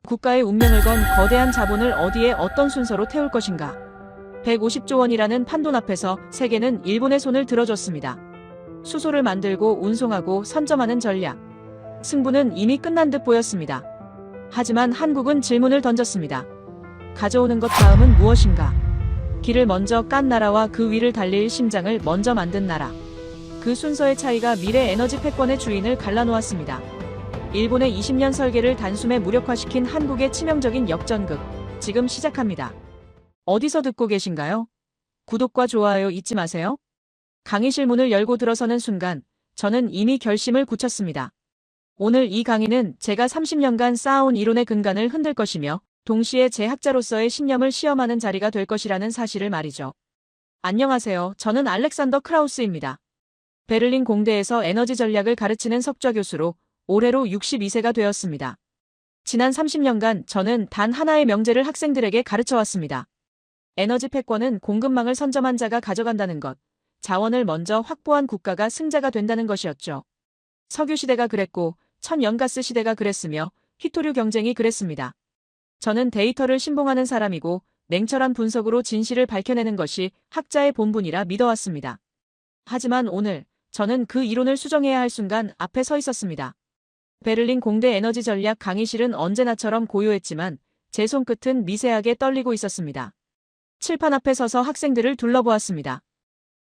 국가의 운명을 건 거대한 자본을 어디에 어떤 순서로 태울 것인가. 150조 원이라는 판돈 앞에서 세계는 일본의 손을 들어줬습니다. 수소를 만들고 운송하고 선점하는 전략. 승부는 이미 끝난 듯 보였습니다. 하지만 한국은 질문을 던졌습니다. 가져오는 것 다음은 무엇인가? 길을 먼저 깐 나라와 그 위를 달릴 심장을 먼저 만든 나라. 그 순서의 차이가 미래 에너지 패권의 주인을 갈라놓았습니다. 일본의 20년 설계를 단숨에 무력화시킨 한국의 치명적인 역전극. 지금 시작합니다. 어디서 듣고 계신가요? 구독과 좋아요 잊지 마세요. 강의실 문을 열고 들어서는 순간 저는 이미 결심을 굳혔습니다. 오늘 이 강의는 제가 30년간 쌓아온 이론의 근간을 흔들 것이며 동시에 제 학자로서의 신념을 시험하는 자리가 될 것이라는 사실을 말이죠. 안녕하세요. 저는 알렉산더 크라우스입니다. 베를린 공대에서 에너지 전략을 가르치는 석좌 교수로 올해로 62세가 되었습니다. 지난 30년간 저는 단 하나의 명제를 학생들에게 가르쳐왔습니다. 에너지 패권은 공급망을 선점한 자가 가져간다는 것, 자원을 먼저 확보한 국가가 승자가 된다는 것이었죠. 석유 시대가 그랬고 천연가스 시대가 그랬으며 희토류 경쟁이 그랬습니다. 저는 데이터를 신봉하는 사람이고 냉철한 분석으로 진실을 밝혀내는 것이 학자의 본분이라 믿어왔습니다. 하지만 오늘 저는 그 이론을 수정해야 할 순간 앞에 서 있었습니다. 베를린 공대 에너지 전략 강의실은 언제나처럼 고요했지만 제 손끝은 미세하게 떨리고 있었습니다. 칠판 앞에 서서 학생들을 둘러보았습니다.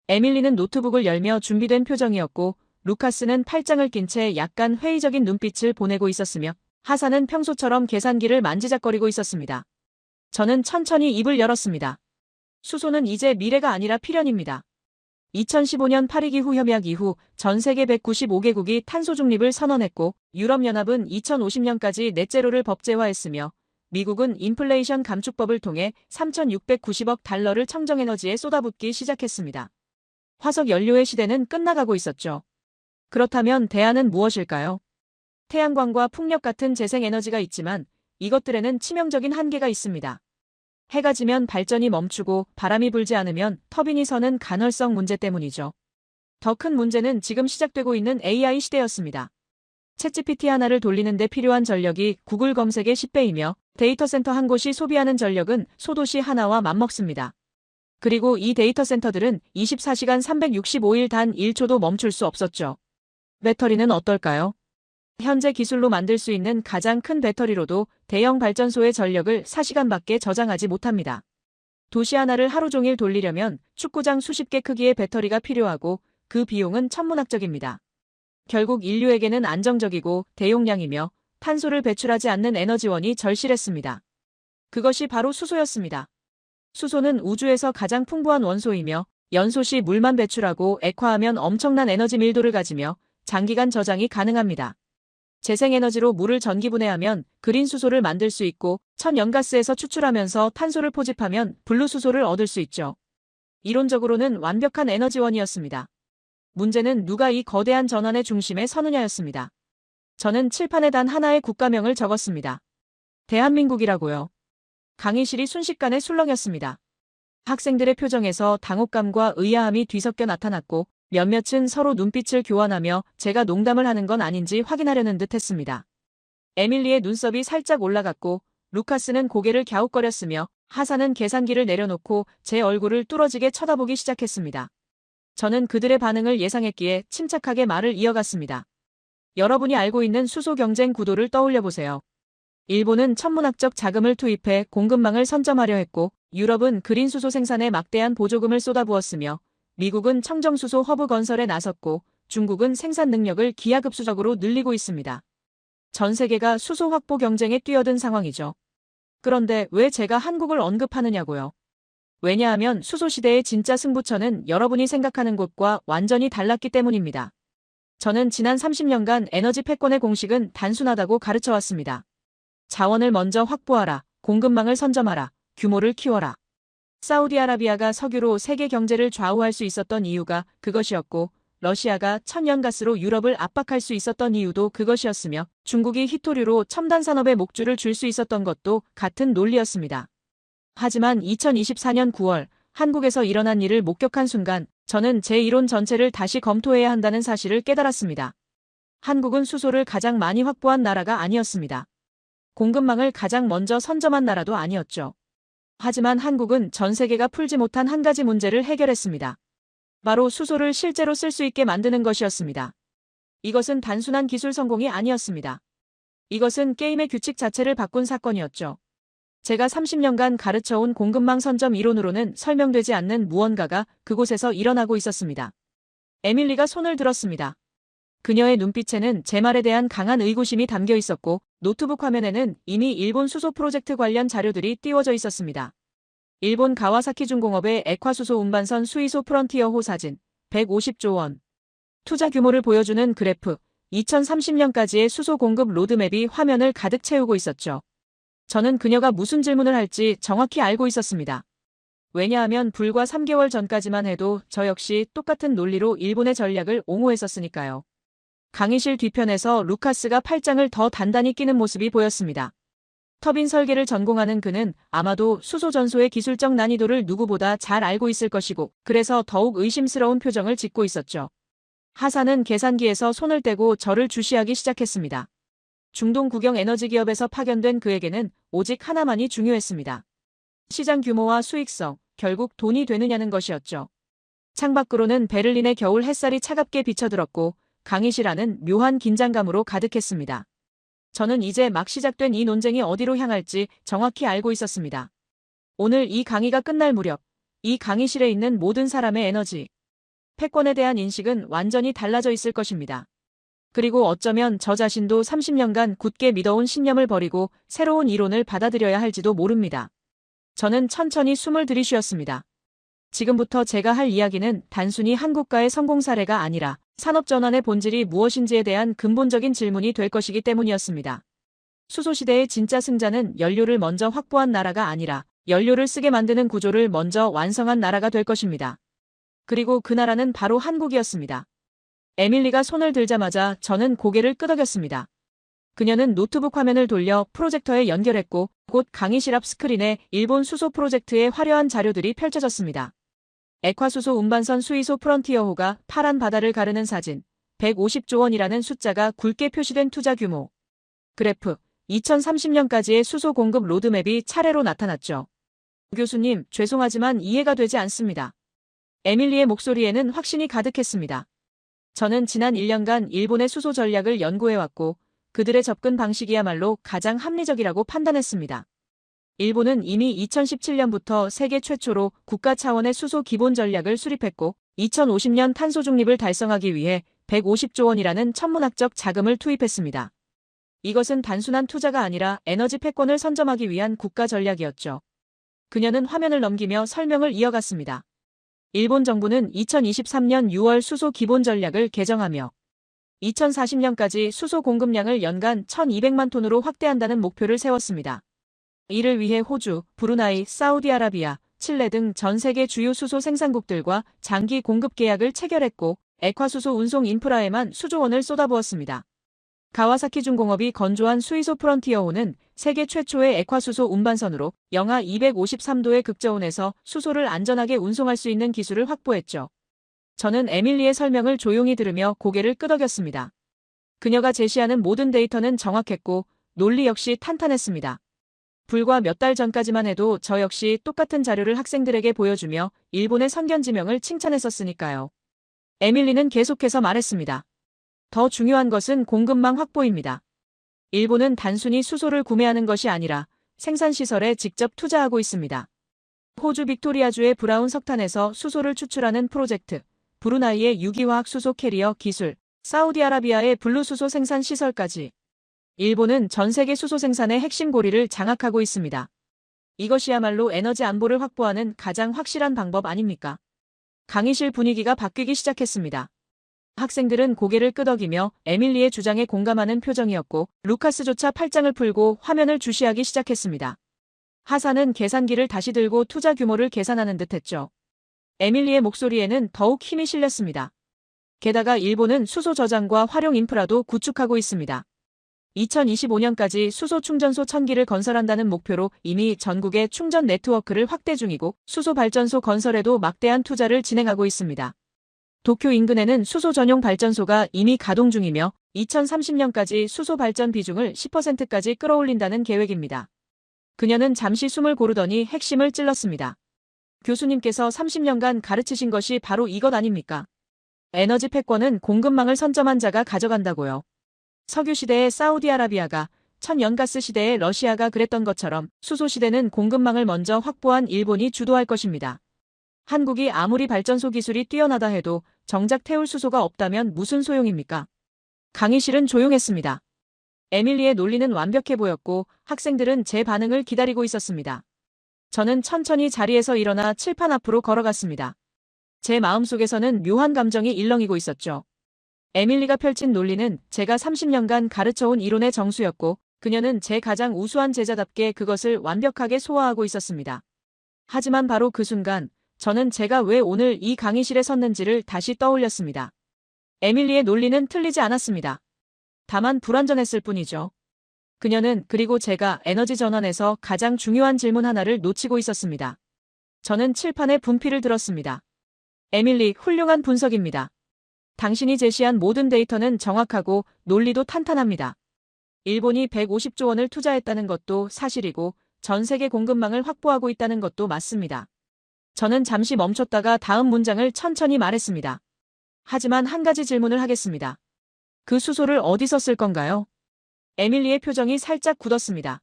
에밀리는 노트북을 열며 준비된 표정이었고 루카스는 팔짱을 낀 채 약간 회의적인 눈빛을 보내고 있었으며 하사는 평소처럼 계산기를 만지작거리고 있었습니다. 저는 천천히 입을 열었습니다. 수소는 이제 미래가 아니라 필연입니다. 2015년 파리기후 협약 이후 전 세계 195개국이 탄소 중립을 선언했고 유럽연합은 2050년까지 넷제로를 법제화했으며 미국은 인플레이션 감축법을 통해 3,690억 달러를 청정에너지에 쏟아붓기 시작했습니다. 화석 연료의 시대는 끝나가고 있었죠. 그렇다면 대안은 무엇일까요? 태양광과 풍력 같은 재생에너지가 있지만 이것들에는 치명적인 한계가 있습니다. 해가 지면 발전이 멈추고 바람이 불지 않으면 터빈이 서는 간헐성 문제 때문이죠. 더 큰 문제는 지금 시작되고 있는 AI 시대였습니다. 챗GPT 하나를 돌리는 데 필요한 전력이 구글 검색의 10배이며 데이터 센터 한 곳이 소비하는 전력은 소도시 하나와 맞먹습니다. 그리고 이 데이터 센터들은 24시간 365일 단 1초도 멈출 수 없었죠. 배터리는 어떨까요? 현재 기술로 만들 수 있는 가장 큰 배터리로도 대형 발전소의 전력을 4시간밖에 저장하지 못합니다. 도시 하나를 하루 종일 돌리려면 축구장 수십 개 크기의 배터리가 필요하고 그 비용은 천문학적입니다. 결국 인류에게는 안정적이고 대용량이며 탄소를 배출하지 않는 에너지원이 절실했습니다. 그것이 바로 수소였습니다. 수소는 우주에서 가장 풍부한 원소이며 연소 시 물만 배출하고 액화하면 엄청난 에너지 밀도를 가지며 장기간 저장이 가능합니다. 재생에너지로 물을 전기분해하면 그린 수소를 만들 수 있고 천연가스에서 추출하면서 탄소를 포집하면 블루수소를 얻을 수 있죠. 이론적으로는 완벽한 에너지원이었습니다. 문제는 누가 이 거대한 전환의 중심에 서느냐였습니다. 저는 칠판에 단 하나의 국가명을 적었습니다. 대한민국이라고요. 강의실이 순식간에 술렁였습니다. 학생들의 표정에서 당혹감과 의아함이 뒤섞여 나타났고 몇몇은 서로 눈빛을 교환하며 제가 농담을 하는 건 아닌지 확인하려는 듯 했습니다. 에밀리의 눈썹이 살짝 올라갔고 루카스는 고개를 갸웃거렸으며 하사는 계산기를 내려놓고 제 얼굴을 뚫어지게 쳐다보기 시작했습니다. 저는 그들의 반응을 예상했기에 침착하게 말을 이어갔습니다. 여러분이 알고 있는 수소 경쟁 구도를 떠올려보세요. 일본은 천문학적 자금을 투입해 공급망을 선점하려 했고 유럽은 그린 수소 생산에 막대한 보조금을 쏟아부었으며 미국은 청정수소 허브 건설에 나섰고 중국은 생산 능력을 기하급수적으로 늘리고 있습니다. 전 세계가 수소 확보 경쟁에 뛰어든 상황이죠. 그런데 왜 제가 한국을 언급하느냐고요? 왜냐하면 수소 시대의 진짜 승부처는 여러분이 생각하는 곳과 완전히 달랐기 때문입니다. 저는 지난 30년간 에너지 패권의 공식은 단순하다고 가르쳐왔습니다. 자원을 먼저 확보하라, 공급망을 선점하라, 규모를 키워라. 사우디아라비아가 석유로 세계 경제를 좌우할 수 있었던 이유가 그것이었고 러시아가 천연가스로 유럽을 압박할 수 있었던 이유도 그것이었으며 중국이 희토류로 첨단 산업에 목줄을 줄 수 있었던 것도 같은 논리였습니다. 하지만 2024년 9월 한국에서 일어난 일을 목격한 순간 저는 제 이론 전체를 다시 검토해야 한다는 사실을 깨달았습니다. 한국은 수소를 가장 많이 확보한 나라가 아니었습니다. 공급망을 가장 먼저 선점한 나라도 아니었죠. 하지만 한국은 전 세계가 풀지 못한 한 가지 문제를 해결했습니다. 바로 수소를 실제로 쓸 수 있게 만드는 것이었습니다. 이것은 단순한 기술 성공이 아니었습니다. 이것은 게임의 규칙 자체를 바꾼 사건이었죠. 제가 30년간 가르쳐온 공급망 선점 이론으로는 설명되지 않는 무언가가 그곳에서 일어나고 있었습니다. 에밀리가 손을 들었습니다. 그녀의 눈빛에는 제 말에 대한 강한 의구심이 담겨 있었고 노트북 화면에는 이미 일본 수소 프로젝트 관련 자료들이 띄워져 있었습니다. 일본 가와사키 중공업의 액화수소 운반선 수이소 프론티어호 사진, 150조 원. 투자 규모를 보여주는 그래프, 2030년까지의 수소 공급 로드맵이 화면을 가득 채우고 있었죠. 저는 그녀가 무슨 질문을 할지 정확히 알고 있었습니다. 왜냐하면 불과 3개월 전까지만 해도 저 역시 똑같은 논리로 일본의 전략을 옹호했었으니까요. 강의실 뒤편에서 루카스가 팔짱을 더 단단히 끼는 모습이 보였습니다. 터빈 설계를 전공하는 그는 아마도 수소 전소의 기술적 난이도를 누구보다 잘 알고 있을 것이고 그래서 더욱 의심스러운 표정을 짓고 있었죠. 하사는 계산기에서 손을 떼고 저를 주시하기 시작했습니다. 중동 국영 에너지 기업에서 파견된 그에게는 오직 하나만이 중요했습니다. 시장 규모와 수익성, 결국 돈이 되느냐는 것이었죠. 창밖으로는 베를린의 겨울 햇살이 차갑게 비쳐들었고 강의실 안은 묘한 긴장감으로 가득했습니다. 저는 이제 막 시작된 이 논쟁이 어디로 향할지 정확히 알고 있었습니다. 오늘 이 강의가 끝날 무렵 이 강의실에 있는 모든 사람의 에너지, 패권에 대한 인식은 완전히 달라져 있을 것입니다. 그리고 어쩌면 저 자신도 30년간 굳게 믿어온 신념을 버리고 새로운 이론을 받아들여야 할지도 모릅니다. 저는 천천히 숨을 들이쉬었습니다. 지금부터 제가 할 이야기는 단순히 한국가의 성공 사례가 아니라 산업전환의 본질이 무엇인지에 대한 근본적인 질문이 될 것이기 때문이었습니다. 수소시대의 진짜 승자는 연료를 먼저 확보한 나라가 아니라 연료를 쓰게 만드는 구조를 먼저 완성한 나라가 될 것입니다. 그리고 그 나라는 바로 한국이었습니다. 에밀리가 손을 들자마자 저는 고개를 끄덕였습니다. 그녀는 노트북 화면을 돌려 프로젝터에 연결했고 곧 강의실 앞 스크린에 일본 수소 프로젝트의 화려한 자료들이 펼쳐졌습니다. 액화수소 운반선 수이소 프론티어호가 파란 바다를 가르는 사진, 150조 원이라는 숫자가 굵게 표시된 투자 규모. 그래프, 2030년까지의 수소 공급 로드맵이 차례로 나타났죠. 교수님, 죄송하지만 이해가 되지 않습니다. 에밀리의 목소리에는 확신이 가득했습니다. 저는 지난 1년간 일본의 수소 전략을 연구해왔고 그들의 접근 방식이야말로 가장 합리적이라고 판단했습니다. 일본은 이미 2017년부터 세계 최초로 국가 차원의 수소 기본 전략을 수립했고 2050년 탄소 중립을 달성하기 위해 150조 원이라는 천문학적 자금을 투입했습니다. 이것은 단순한 투자가 아니라 에너지 패권을 선점하기 위한 국가 전략이었죠. 그녀는 화면을 넘기며 설명을 이어갔습니다. 일본 정부는 2023년 6월 수소 기본 전략을 개정하며 2040년까지 수소 공급량을 연간 1200만 톤으로 확대한다는 목표를 세웠습니다. 이를 위해 호주, 브루나이, 사우디아라비아, 칠레 등 전 세계 주요 수소 생산국들과 장기 공급 계약을 체결했고 액화수소 운송 인프라에만 수조 원을 쏟아부었습니다. 가와사키 중공업이 건조한 수이소 프론티어호는 세계 최초의 액화수소 운반선으로 영하 253도의 극저온에서 수소를 안전하게 운송할 수 있는 기술을 확보했죠. 저는 에밀리의 설명을 조용히 들으며 고개를 끄덕였습니다. 그녀가 제시하는 모든 데이터는 정확했고 논리 역시 탄탄했습니다. 불과 몇 달 전까지만 해도 저 역시 똑같은 자료를 학생들에게 보여주며 일본의 선견지명을 칭찬했었으니까요. 에밀리는 계속해서 말했습니다. 더 중요한 것은 공급망 확보입니다. 일본은 단순히 수소를 구매하는 것이 아니라 생산시설에 직접 투자하고 있습니다. 호주 빅토리아주의 브라운 석탄에서 수소를 추출하는 프로젝트, 브루나이의 유기화학 수소 캐리어 기술, 사우디아라비아의 블루수소 생산 시설까지. 일본은 전 세계 수소 생산의 핵심 고리를 장악하고 있습니다. 이것이야말로 에너지 안보를 확보하는 가장 확실한 방법 아닙니까? 강의실 분위기가 바뀌기 시작했습니다. 학생들은 고개를 끄덕이며 에밀리의 주장에 공감하는 표정이었고 루카스조차 팔짱을 풀고 화면을 주시하기 시작했습니다. 하사는 계산기를 다시 들고 투자 규모를 계산하는 듯했죠. 에밀리의 목소리에는 더욱 힘이 실렸습니다. 게다가 일본은 수소 저장과 활용 인프라도 구축하고 있습니다. 2025년까지 수소 충전소 1000기를 건설한다는 목표로 이미 전국의 충전 네트워크를 확대 중이고 수소 발전소 건설에도 막대한 투자를 진행하고 있습니다. 도쿄 인근에는 수소 전용 발전소가 이미 가동 중이며 2030년까지 수소 발전 비중을 10%까지 끌어올린다는 계획입니다. 그녀는 잠시 숨을 고르더니 핵심을 찔렀습니다. 교수님께서 30년간 가르치신 것이 바로 이것 아닙니까? 에너지 패권은 공급망을 선점한 자가 가져간다고요. 석유 시대의 사우디아라비아가 천연가스 시대의 러시아가 그랬던 것처럼 수소 시대는 공급망을 먼저 확보한 일본이 주도할 것입니다. 한국이 아무리 발전소 기술이 뛰어나다 해도 정작 태울 수소가 없다면 무슨 소용입니까? 강의실은 조용했습니다. 에밀리의 논리는 완벽해 보였고 학생들은 제 반응을 기다리고 있었습니다. 저는 천천히 자리에서 일어나 칠판 앞으로 걸어갔습니다. 제 마음속에서는 묘한 감정이 일렁이고 있었죠. 에밀리가 펼친 논리는 제가 30년간 가르쳐온 이론의 정수였고 그녀는 제 가장 우수한 제자답게 그것을 완벽하게 소화하고 있었습니다. 하지만 바로 그 순간 저는 제가 왜 오늘 이 강의실에 섰는지를 다시 떠올렸습니다. 에밀리의 논리는 틀리지 않았습니다. 다만 불완전했을 뿐이죠. 그리고 제가 에너지 전환에서 가장 중요한 질문 하나를 놓치고 있었습니다. 저는 칠판에 분필을 들었습니다. 에밀리, 훌륭한 분석입니다. 당신이 제시한 모든 데이터는 정확하고 논리도 탄탄합니다. 일본이 150조 원을 투자했다는 것도 사실이고 전 세계 공급망을 확보하고 있다는 것도 맞습니다. 저는 잠시 멈췄다가 다음 문장을 천천히 말했습니다. 하지만 한 가지 질문을 하겠습니다. 그 수소를 어디서 쓸 건가요? 에밀리의 표정이 살짝 굳었습니다.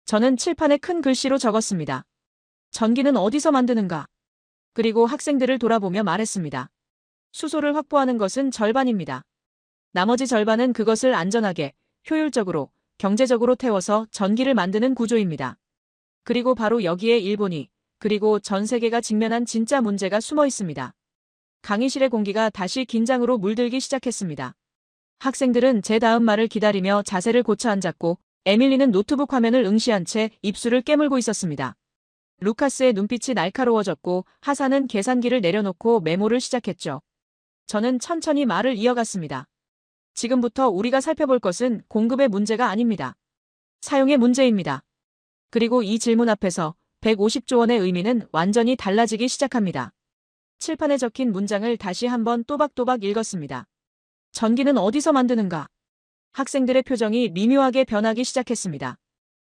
저는 칠판에 큰 글씨로 적었습니다. 전기는 어디서 만드는가? 그리고 학생들을 돌아보며 말했습니다. 수소를 확보하는 것은 절반입니다. 나머지 절반은 그것을 안전하게, 효율적으로, 경제적으로 태워서 전기를 만드는 구조입니다. 그리고 바로 여기에 일본이, 그리고 전 세계가 직면한 진짜 문제가 숨어 있습니다. 강의실의 공기가 다시 긴장으로 물들기 시작했습니다. 학생들은 제 다음 말을 기다리며 자세를 고쳐 앉았고 에밀리는 노트북 화면을 응시한 채 입술을 깨물고 있었습니다. 루카스의 눈빛이 날카로워졌고 하사는 계산기를 내려놓고 메모를 시작했죠. 저는 천천히 말을 이어갔습니다. 지금부터 우리가 살펴볼 것은 공급의 문제가 아닙니다. 사용의 문제입니다. 그리고 이 질문 앞에서 150조 원의 의미는 완전히 달라지기 시작합니다. 칠판에 적힌 문장을 다시 한번 또박또박 읽었습니다. 전기는 어디서 만드는가? 학생들의 표정이 미묘하게 변하기 시작했습니다.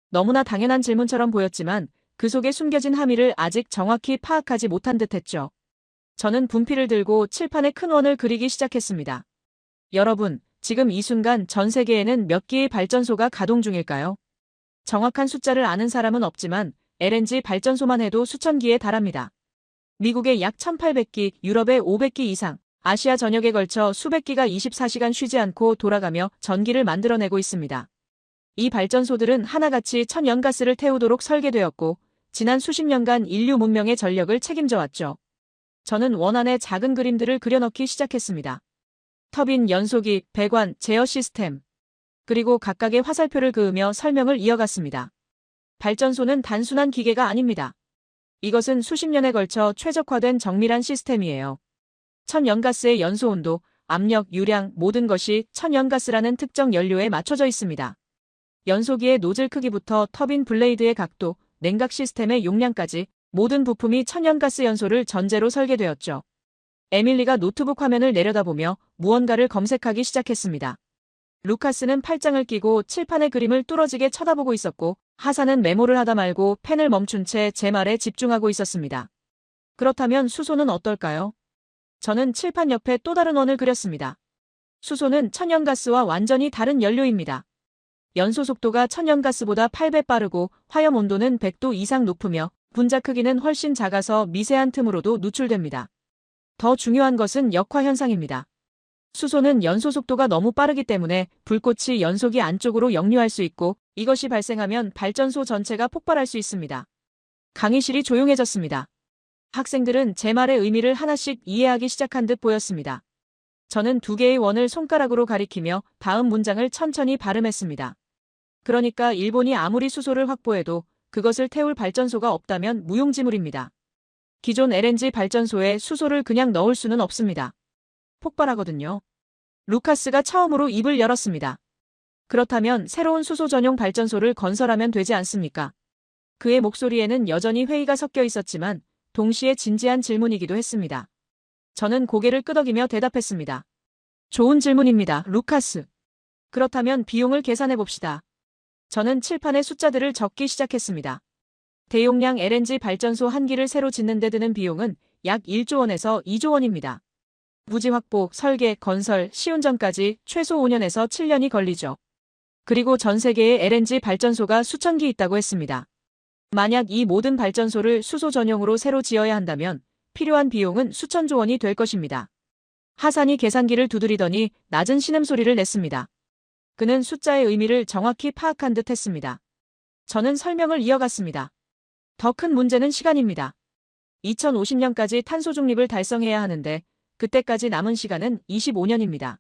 너무나 당연한 질문처럼 보였지만 그 속에 숨겨진 함의를 아직 정확히 파악하지 못한 듯했죠. 저는 분필을 들고 칠판에 큰 원을 그리기 시작했습니다. 여러분, 지금 이 순간 전 세계에는 몇 개의 발전소가 가동 중일까요? 정확한 숫자를 아는 사람은 없지만 LNG 발전소만 해도 수천 기에 달합니다. 미국에 약 1800기, 유럽에 500기 이상, 아시아 전역에 걸쳐 수백 기가 24시간 쉬지 않고 돌아가며 전기를 만들어내고 있습니다. 이 발전소들은 하나같이 천연가스를 태우도록 설계되었고 지난 수십 년간 인류 문명의 전력을 책임져 왔죠. 저는 원안에 작은 그림들을 그려넣기 시작했습니다. 터빈, 연소기, 배관, 제어 시스템, 그리고 각각의 화살표를 그으며 설명을 이어갔습니다. 발전소는 단순한 기계가 아닙니다. 이것은 수십 년에 걸쳐 최적화된 정밀한 시스템이에요. 천연가스의 연소 온도, 압력, 유량, 모든 것이 천연가스라는 특정 연료에 맞춰져 있습니다. 연소기의 노즐 크기부터 터빈 블레이드의 각도, 냉각 시스템의 용량까지 모든 부품이 천연가스 연소를 전제로 설계되었죠. 에밀리가 노트북 화면을 내려다보며 무언가를 검색하기 시작했습니다. 루카스는 팔짱을 끼고 칠판의 그림을 뚫어지게 쳐다보고 있었고 하사는 메모를 하다 말고 펜을 멈춘 채 제 말에 집중하고 있었습니다. 그렇다면 수소는 어떨까요? 저는 칠판 옆에 또 다른 원을 그렸습니다. 수소는 천연가스와 완전히 다른 연료입니다. 연소 속도가 천연가스보다 8배 빠르고 화염 온도는 100도 이상 높으며 분자 크기는 훨씬 작아서 미세한 틈으로도 누출됩니다. 더 중요한 것은 역화 현상입니다. 수소는 연소 속도가 너무 빠르기 때문에 불꽃이 연소기 안쪽으로 역류할 수 있고 이것이 발생하면 발전소 전체가 폭발할 수 있습니다. 강의실이 조용해졌습니다. 학생들은 제 말의 의미를 하나씩 이해하기 시작한 듯 보였습니다. 저는 두 개의 원을 손가락으로 가리키며 다음 문장을 천천히 발음했습니다. 그러니까 일본이 아무리 수소를 확보해도 그것을 태울 발전소가 없다면 무용지물입니다. 기존 LNG 발전소에 수소를 그냥 넣을 수는 없습니다. 폭발하거든요. 루카스가 처음으로 입을 열었습니다. 그렇다면 새로운 수소 전용 발전소를 건설하면 되지 않습니까? 그의 목소리에는 여전히 회의가 섞여 있었지만 동시에 진지한 질문이기도 했습니다. 저는 고개를 끄덕이며 대답했습니다. 좋은 질문입니다, 루카스. 그렇다면 비용을 계산해 봅시다. 저는 칠판에 숫자들을 적기 시작했습니다. 대용량 LNG 발전소 한 기를 새로 짓는 데 드는 비용은 약 1조 원에서 2조 원입니다. 부지 확보, 설계, 건설, 시운전까지 최소 5년에서 7년이 걸리죠. 그리고 전 세계에 LNG 발전소가 수천 기 있다고 했습니다. 만약 이 모든 발전소를 수소 전용으로 새로 지어야 한다면 필요한 비용은 수천조 원이 될 것입니다. 하산이 계산기를 두드리더니 낮은 신음소리를 냈습니다. 그는 숫자의 의미를 정확히 파악한 듯 했습니다. 저는 설명을 이어갔습니다. 더 큰 문제는 시간입니다. 2050년까지 탄소 중립을 달성해야 하는데 그때까지 남은 시간은 25년입니다.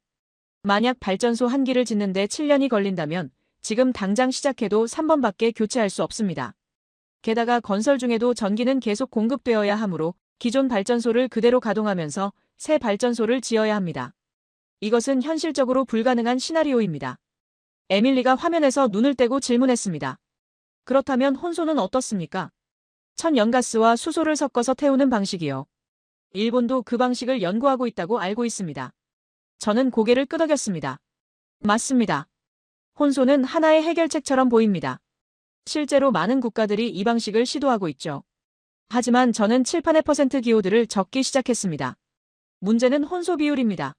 만약 발전소 한 기를 짓는데 7년이 걸린다면 지금 당장 시작해도 3번밖에 교체할 수 없습니다. 게다가 건설 중에도 전기는 계속 공급되어야 하므로 기존 발전소를 그대로 가동하면서 새 발전소를 지어야 합니다. 이것은 현실적으로 불가능한 시나리오입니다. 에밀리가 화면에서 눈을 떼고 질문했습니다. 그렇다면 혼소는 어떻습니까? 천연가스와 수소를 섞어서 태우는 방식이요. 일본도 그 방식을 연구하고 있다고 알고 있습니다. 저는 고개를 끄덕였습니다. 맞습니다. 혼소는 하나의 해결책처럼 보입니다. 실제로 많은 국가들이 이 방식을 시도하고 있죠. 하지만 저는 칠판의 퍼센트 기호들을 적기 시작했습니다. 문제는 혼소 비율입니다.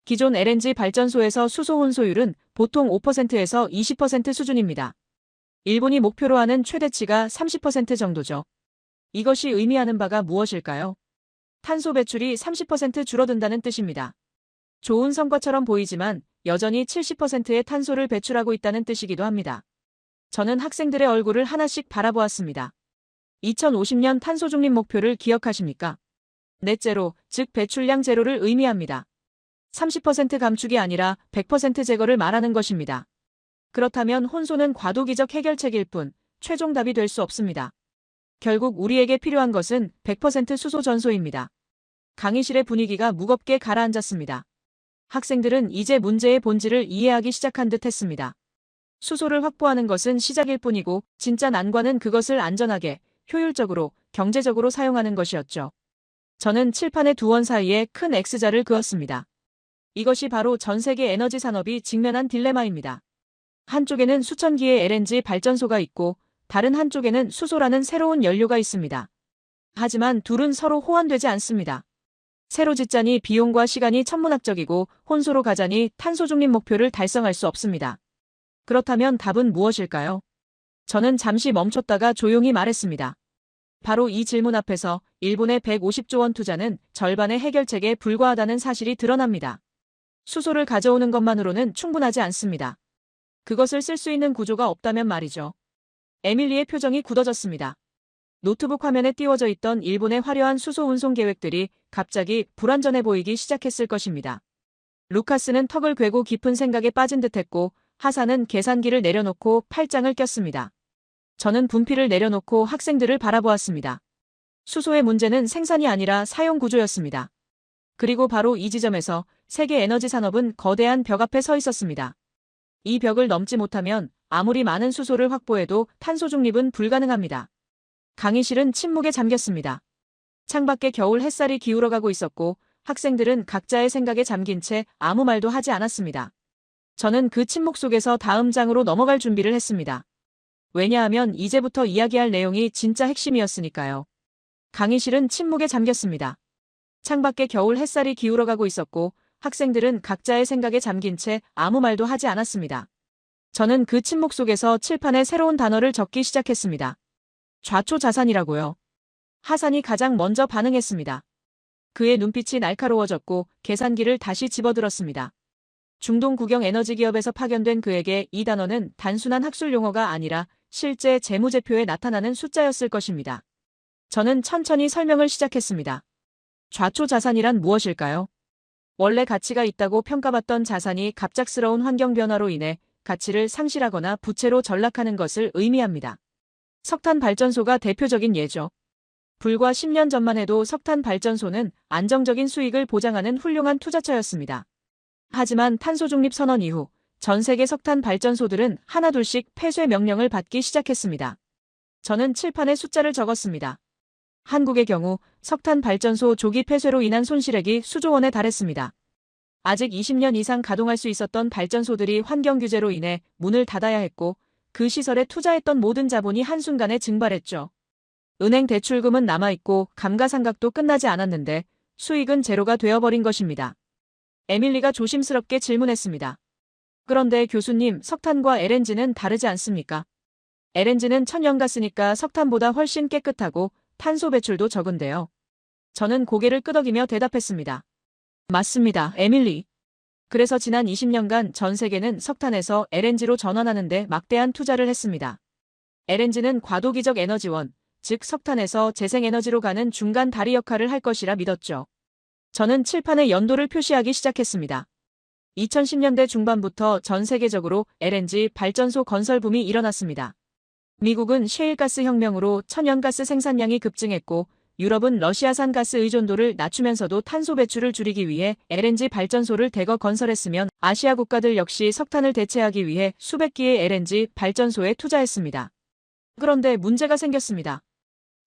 기존 LNG 발전소에서 수소 혼소율은 보통 5%에서 20% 수준입니다. 일본이 목표로 하는 최대치가 30% 정도죠. 이것이 의미하는 바가 무엇일까요? 탄소 배출이 30% 줄어든다는 뜻입니다. 좋은 성과처럼 보이지만 여전히 70%의 탄소를 배출하고 있다는 뜻이기도 합니다. 저는 학생들의 얼굴을 하나씩 바라보았습니다. 2050년 탄소 중립 목표를 기억하십니까? 넷제로, 즉 배출량 제로를 의미합니다. 30% 감축이 아니라 100% 제거를 말하는 것입니다. 그렇다면 혼소는 과도기적 해결책일 뿐 최종 답이 될 수 없습니다. 결국 우리에게 필요한 것은 100% 수소 전소입니다. 강의실의 분위기가 무겁게 가라앉았습니다. 학생들은 이제 문제의 본질을 이해하기 시작한 듯 했습니다. 수소를 확보하는 것은 시작일 뿐이고 진짜 난관은 그것을 안전하게, 효율적으로, 경제적으로 사용하는 것이었죠. 저는 칠판의 두 원 사이에 큰 X자를 그었습니다. 이것이 바로 전 세계 에너지 산업이 직면한 딜레마입니다. 한쪽에는 수천 기의 LNG 발전소가 있고 다른 한쪽에는 수소라는 새로운 연료가 있습니다. 하지만 둘은 서로 호환되지 않습니다. 새로 짓자니 비용과 시간이 천문학적이고 혼소로 가자니 탄소 중립 목표를 달성할 수 없습니다. 그렇다면 답은 무엇일까요? 저는 잠시 멈췄다가 조용히 말했습니다. 바로 이 질문 앞에서 일본의 150조 원 투자는 절반의 해결책에 불과하다는 사실이 드러납니다. 수소를 가져오는 것만으로는 충분하지 않습니다. 그것을 쓸 수 있는 구조가 없다면 말이죠. 에밀리의 표정이 굳어졌습니다. 노트북 화면에 띄워져 있던 일본의 화려한 수소 운송 계획들이 갑자기 불완전해 보이기 시작했을 것입니다. 루카스는 턱을 괴고 깊은 생각에 빠진 듯했고 하사는 계산기를 내려놓고 팔짱을 꼈습니다. 저는 분필을 내려놓고 학생들을 바라보았습니다. 수소의 문제는 생산이 아니라 사용 구조였습니다. 그리고 바로 이 지점에서 세계 에너지 산업은 거대한 벽 앞에 서 있었습니다. 이 벽을 넘지 못하면 아무리 많은 수소를 확보해도 탄소 중립은 불가능합니다. 강의실은 침묵에 잠겼습니다. 창밖에 겨울 햇살이 기울어가고 있었고 학생들은 각자의 생각에 잠긴 채 아무 말도 하지 않았습니다. 저는 그 침묵 속에서 다음 장으로 넘어갈 준비를 했습니다. 왜냐하면 이제부터 이야기할 내용이 진짜 핵심이었으니까요. 강의실은 침묵에 잠겼습니다. 창밖에 겨울 햇살이 기울어가고 있었고 학생들은 각자의 생각에 잠긴 채 아무 말도 하지 않았습니다. 저는 그 침묵 속에서 칠판에 새로운 단어를 적기 시작했습니다. 좌초자산이라고요. 하산이 가장 먼저 반응했습니다. 그의 눈빛이 날카로워졌고 계산기를 다시 집어들었습니다. 중동 국영 에너지 기업에서 파견된 그에게 이 단어는 단순한 학술 용어가 아니라 실제 재무제표에 나타나는 숫자였을 것입니다. 저는 천천히 설명을 시작했습니다. 좌초자산이란 무엇일까요? 원래 가치가 있다고 평가받던 자산이 갑작스러운 환경 변화로 인해 가치를 상실하거나 부채로 전락하는 것을 의미합니다. 석탄 발전소가 대표적인 예죠. 불과 10년 전만 해도 석탄 발전소는 안정적인 수익을 보장하는 훌륭한 투자처였습니다. 하지만 탄소 중립 선언 이후 전 세계 석탄 발전소들은 하나둘씩 폐쇄 명령을 받기 시작했습니다. 저는 칠판에 숫자를 적었습니다. 한국의 경우 석탄 발전소 조기 폐쇄로 인한 손실액이 수조 원에 달했습니다. 아직 20년 이상 가동할 수 있었던 발전소들이 환경 규제로 인해 문을 닫아야 했고 그 시설에 투자했던 모든 자본이 한순간에 증발했죠. 은행 대출금은 남아있고 감가상각도 끝나지 않았는데 수익은 제로가 되어버린 것입니다. 에밀리가 조심스럽게 질문했습니다. 그런데 교수님, 석탄과 LNG는 다르지 않습니까? LNG는 천연가스니까 석탄보다 훨씬 깨끗하고 탄소 배출도 적은데요. 저는 고개를 끄덕이며 대답했습니다. 맞습니다, 에밀리. 그래서 지난 20년간 전 세계는 석탄에서 LNG로 전환하는 데 막대한 투자를 했습니다. LNG는 과도기적 에너지원, 즉 석탄에서 재생에너지로 가는 중간 다리 역할을 할 것이라 믿었죠. 저는 칠판에 연도를 표시하기 시작했습니다. 2010년대 중반부터 전 세계적으로 LNG 발전소 건설 붐이 일어났습니다. 미국은 셰일가스 혁명으로 천연가스 생산량이 급증했고 유럽은 러시아산 가스 의존도를 낮추면서도 탄소 배출을 줄이기 위해 LNG 발전소를 대거 건설했으면 아시아 국가들 역시 석탄을 대체하기 위해 수백 기의 LNG 발전소에 투자했습니다. 그런데 문제가 생겼습니다.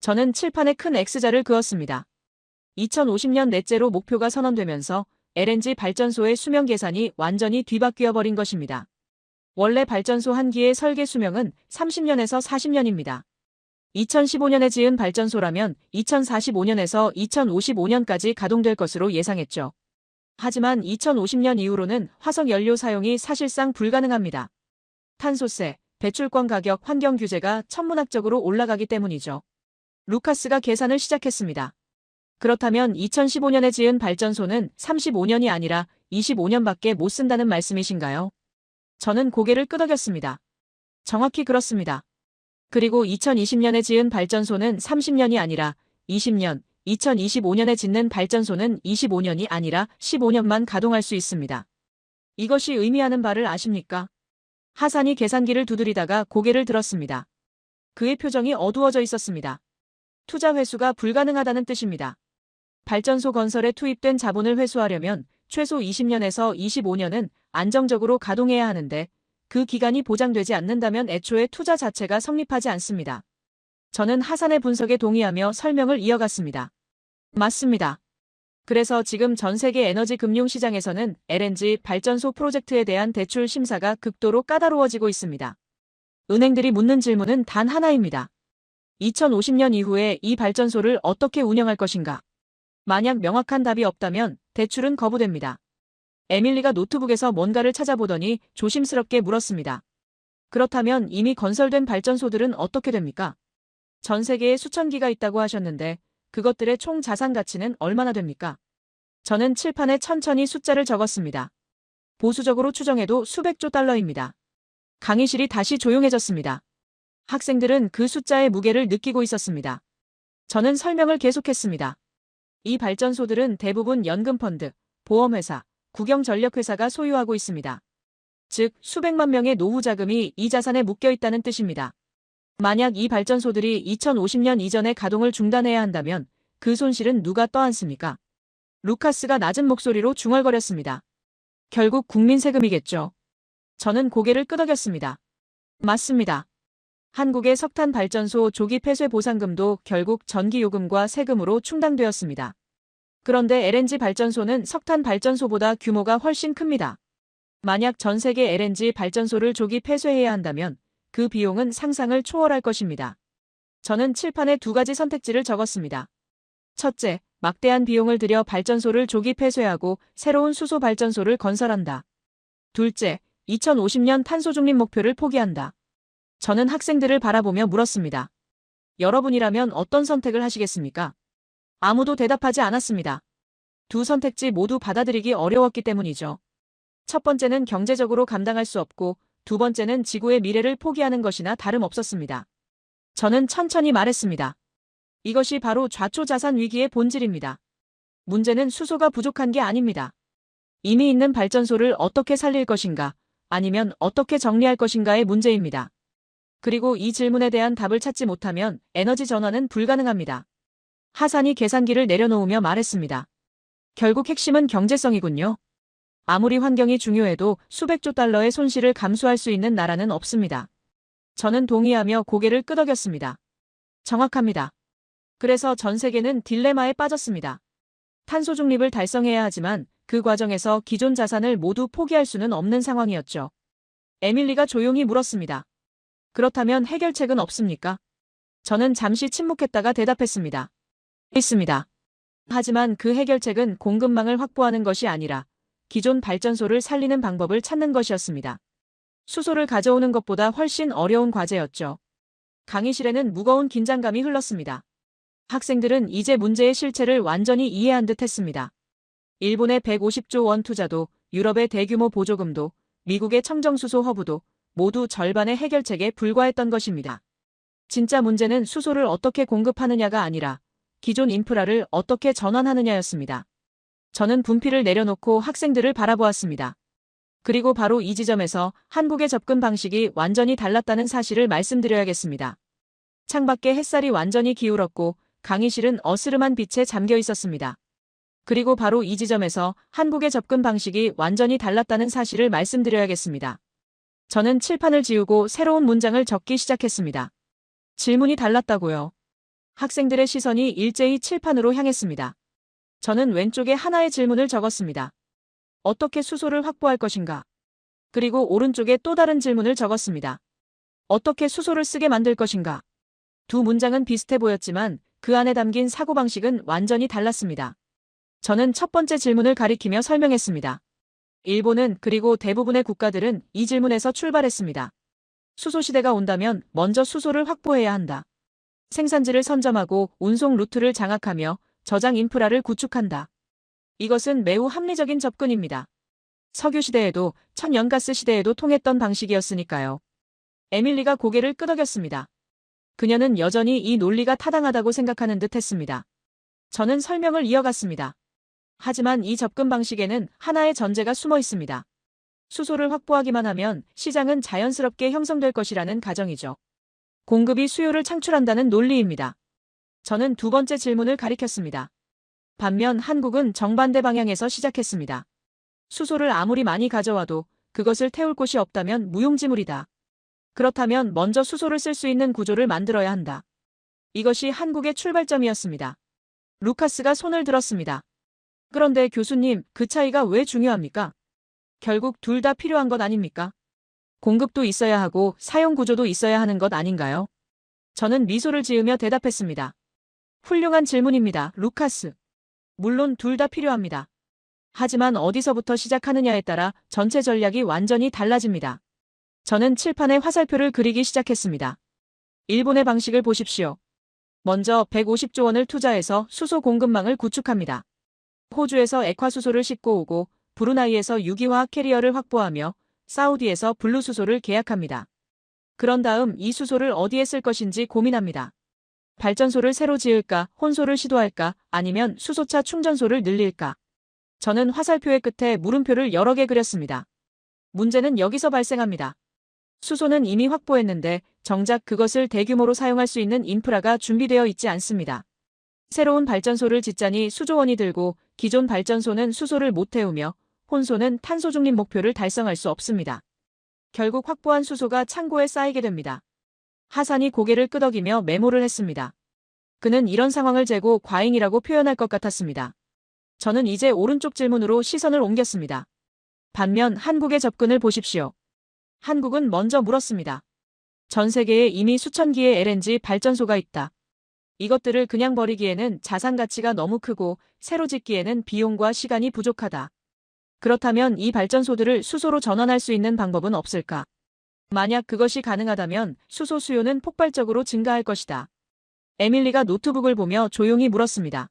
저는 칠판에 큰 X자를 그었습니다. 2050년 넷제로 목표가 선언되면서 LNG 발전소의 수명 계산이 완전히 뒤바뀌어 버린 것입니다. 원래 발전소 한 기의 설계 수명은 30년에서 40년입니다. 2015년에 지은 발전소라면 2045년에서 2055년까지 가동될 것으로 예상했죠. 하지만 2050년 이후로는 화석 연료 사용이 사실상 불가능합니다. 탄소세, 배출권 가격, 환경 규제가 천문학적으로 올라가기 때문이죠. 루카스가 계산을 시작했습니다. 그렇다면 2015년에 지은 발전소는 35년이 아니라 25년밖에 못 쓴다는 말씀이신가요? 저는 고개를 끄덕였습니다. 정확히 그렇습니다. 그리고 2020년에 지은 발전소는 30년이 아니라 20년, 2025년에 짓는 발전소는 25년이 아니라 15년만 가동할 수 있습니다. 이것이 의미하는 바를 아십니까? 하산이 계산기를 두드리다가 고개를 들었습니다. 그의 표정이 어두워져 있었습니다. 투자 회수가 불가능하다는 뜻입니다. 발전소 건설에 투입된 자본을 회수하려면 최소 20년에서 25년은 안정적으로 가동해야 하는데 그 기간이 보장되지 않는다면 애초에 투자 자체가 성립하지 않습니다. 저는 하산의 분석에 동의하며 설명을 이어갔습니다. 맞습니다. 그래서 지금 전 세계 에너지 금융 시장에서는 LNG 발전소 프로젝트에 대한 대출 심사가 극도로 까다로워지고 있습니다. 은행들이 묻는 질문은 단 하나입니다. 2050년 이후에 이 발전소를 어떻게 운영할 것인가? 만약 명확한 답이 없다면 대출은 거부됩니다. 에밀리가 노트북에서 뭔가를 찾아보더니 조심스럽게 물었습니다. 그렇다면 이미 건설된 발전소들은 어떻게 됩니까? 전 세계에 수천 기가 있다고 하셨는데 그것들의 총 자산 가치는 얼마나 됩니까? 저는 칠판에 천천히 숫자를 적었습니다. 보수적으로 추정해도 수백조 달러입니다. 강의실이 다시 조용해졌습니다. 학생들은 그 숫자의 무게를 느끼고 있었습니다. 저는 설명을 계속했습니다. 이 발전소들은 대부분 연금펀드, 보험회사, 국영전력회사가 소유하고 있습니다. 즉, 수백만 명의 노후 자금이 이 자산에 묶여 있다는 뜻입니다. 만약 이 발전소들이 2050년 이전에 가동을 중단해야 한다면 그 손실은 누가 떠안습니까? 루카스가 낮은 목소리로 중얼거렸습니다. 결국 국민 세금이겠죠. 저는 고개를 끄덕였습니다. 맞습니다. 한국의 석탄 발전소 조기 폐쇄 보상금도 결국 전기요금과 세금으로 충당되었습니다. 그런데 LNG 발전소는 석탄 발전소보다 규모가 훨씬 큽니다. 만약 전 세계 LNG 발전소를 조기 폐쇄해야 한다면 그 비용은 상상을 초월할 것입니다. 저는 칠판에 두 가지 선택지를 적었습니다. 첫째, 막대한 비용을 들여 발전소를 조기 폐쇄하고 새로운 수소 발전소를 건설한다. 둘째, 2050년 탄소 중립 목표를 포기한다. 저는 학생들을 바라보며 물었습니다. 여러분이라면 어떤 선택을 하시겠습니까? 아무도 대답하지 않았습니다. 두 선택지 모두 받아들이기 어려웠기 때문이죠. 첫 번째는 경제적으로 감당할 수 없고 두 번째는 지구의 미래를 포기하는 것이나 다름없었습니다. 저는 천천히 말했습니다. 이것이 바로 좌초자산 위기의 본질입니다. 문제는 수소가 부족한 게 아닙니다. 이미 있는 발전소를 어떻게 살릴 것인가, 아니면 어떻게 정리할 것인가의 문제입니다. 그리고 이 질문에 대한 답을 찾지 못하면 에너지 전환은 불가능합니다. 하산이 계산기를 내려놓으며 말했습니다. 결국 핵심은 경제성이군요. 아무리 환경이 중요해도 수백조 달러의 손실을 감수할 수 있는 나라는 없습니다. 저는 동의하며 고개를 끄덕였습니다. 정확합니다. 그래서 전 세계는 딜레마에 빠졌습니다. 탄소 중립을 달성해야 하지만 그 과정에서 기존 자산을 모두 포기할 수는 없는 상황이었죠. 에밀리가 조용히 물었습니다. 그렇다면 해결책은 없습니까? 저는 잠시 침묵했다가 대답했습니다. 있습니다. 하지만 그 해결책은 공급망을 확보하는 것이 아니라 기존 발전소를 살리는 방법을 찾는 것이었습니다. 수소를 가져오는 것보다 훨씬 어려운 과제였죠. 강의실에는 무거운 긴장감이 흘렀습니다. 학생들은 이제 문제의 실체를 완전히 이해한 듯 했습니다. 일본의 150조 원 투자도, 유럽의 대규모 보조금도, 미국의 청정수소 허브도 모두 절반의 해결책에 불과했던 것입니다. 진짜 문제는 수소를 어떻게 공급하느냐가 아니라 기존 인프라를 어떻게 전환하느냐였습니다. 저는 분필을 내려놓고 학생들을 바라보았습니다. 그리고 바로 이 지점에서 한국의 접근 방식이 완전히 달랐다는 사실을 말씀드려야겠습니다. 창밖에 햇살이 완전히 기울었고 강의실은 어스름한 빛에 잠겨 있었습니다. 그리고 바로 이 지점에서 한국의 접근 방식이 완전히 달랐다는 사실을 말씀드려야겠습니다. 저는 칠판을 지우고 새로운 문장을 적기 시작했습니다. 질문이 달랐다고요. 학생들의 시선이 일제히 칠판으로 향했습니다. 저는 왼쪽에 하나의 질문을 적었습니다. 어떻게 수소를 확보할 것인가? 그리고 오른쪽에 또 다른 질문을 적었습니다. 어떻게 수소를 쓰게 만들 것인가? 두 문장은 비슷해 보였지만 그 안에 담긴 사고방식은 완전히 달랐습니다. 저는 첫 번째 질문을 가리키며 설명했습니다. 일본은 그리고 대부분의 국가들은 이 질문에서 출발했습니다. 수소 시대가 온다면 먼저 수소를 확보해야 한다. 생산지를 선점하고 운송 루트를 장악하며 저장 인프라를 구축한다. 이것은 매우 합리적인 접근입니다. 석유 시대에도 천연가스 시대에도 통했던 방식이었으니까요. 에밀리가 고개를 끄덕였습니다. 그녀는 여전히 이 논리가 타당하다고 생각하는 듯 했습니다. 저는 설명을 이어갔습니다. 하지만 이 접근 방식에는 하나의 전제가 숨어 있습니다. 수소를 확보하기만 하면 시장은 자연스럽게 형성될 것이라는 가정이죠. 공급이 수요를 창출한다는 논리입니다. 저는 두 번째 질문을 가리켰습니다. 반면 한국은 정반대 방향에서 시작했습니다. 수소를 아무리 많이 가져와도 그것을 태울 곳이 없다면 무용지물이다. 그렇다면 먼저 수소를 쓸 수 있는 구조를 만들어야 한다. 이것이 한국의 출발점이었습니다. 루카스가 손을 들었습니다. 그런데 교수님, 그 차이가 왜 중요합니까? 결국 둘 다 필요한 것 아닙니까? 공급도 있어야 하고 사용 구조도 있어야 하는 것 아닌가요? 저는 미소를 지으며 대답했습니다. 훌륭한 질문입니다, 루카스. 물론 둘 다 필요합니다. 하지만 어디서부터 시작하느냐에 따라 전체 전략이 완전히 달라집니다. 저는 칠판에 화살표를 그리기 시작했습니다. 일본의 방식을 보십시오. 먼저 150조 원을 투자해서 수소 공급망을 구축합니다. 호주에서 액화수소를 싣고 오고 브루나이에서 유기화학 캐리어를 확보하며 사우디에서 블루수소를 계약합니다. 그런 다음 이 수소를 어디에 쓸 것인지 고민합니다. 발전소를 새로 지을까, 혼소를 시도할까, 아니면 수소차 충전소를 늘릴까. 저는 화살표의 끝에 물음표를 여러 개 그렸습니다. 문제는 여기서 발생합니다. 수소는 이미 확보했는데 정작 그것을 대규모로 사용할 수 있는 인프라가 준비되어 있지 않습니다. 새로운 발전소를 짓자니 수조 원이 들고 기존 발전소는 수소를 못 태우며 혼소는 탄소 중립 목표를 달성할 수 없습니다. 결국 확보한 수소가 창고에 쌓이게 됩니다. 하산이 고개를 끄덕이며 메모를 했습니다. 그는 이런 상황을 재고 과잉이라고 표현할 것 같았습니다. 저는 이제 오른쪽 질문으로 시선을 옮겼습니다. 반면 한국의 접근을 보십시오. 한국은 먼저 물었습니다. 전 세계에 이미 수천 기의 LNG 발전소가 있다. 이것들을 그냥 버리기에는 자산 가치가 너무 크고 새로 짓기에는 비용과 시간이 부족하다. 그렇다면 이 발전소들을 수소로 전환할 수 있는 방법은 없을까? 만약 그것이 가능하다면 수소 수요는 폭발적으로 증가할 것이다. 에밀리가 노트북을 보며 조용히 물었습니다.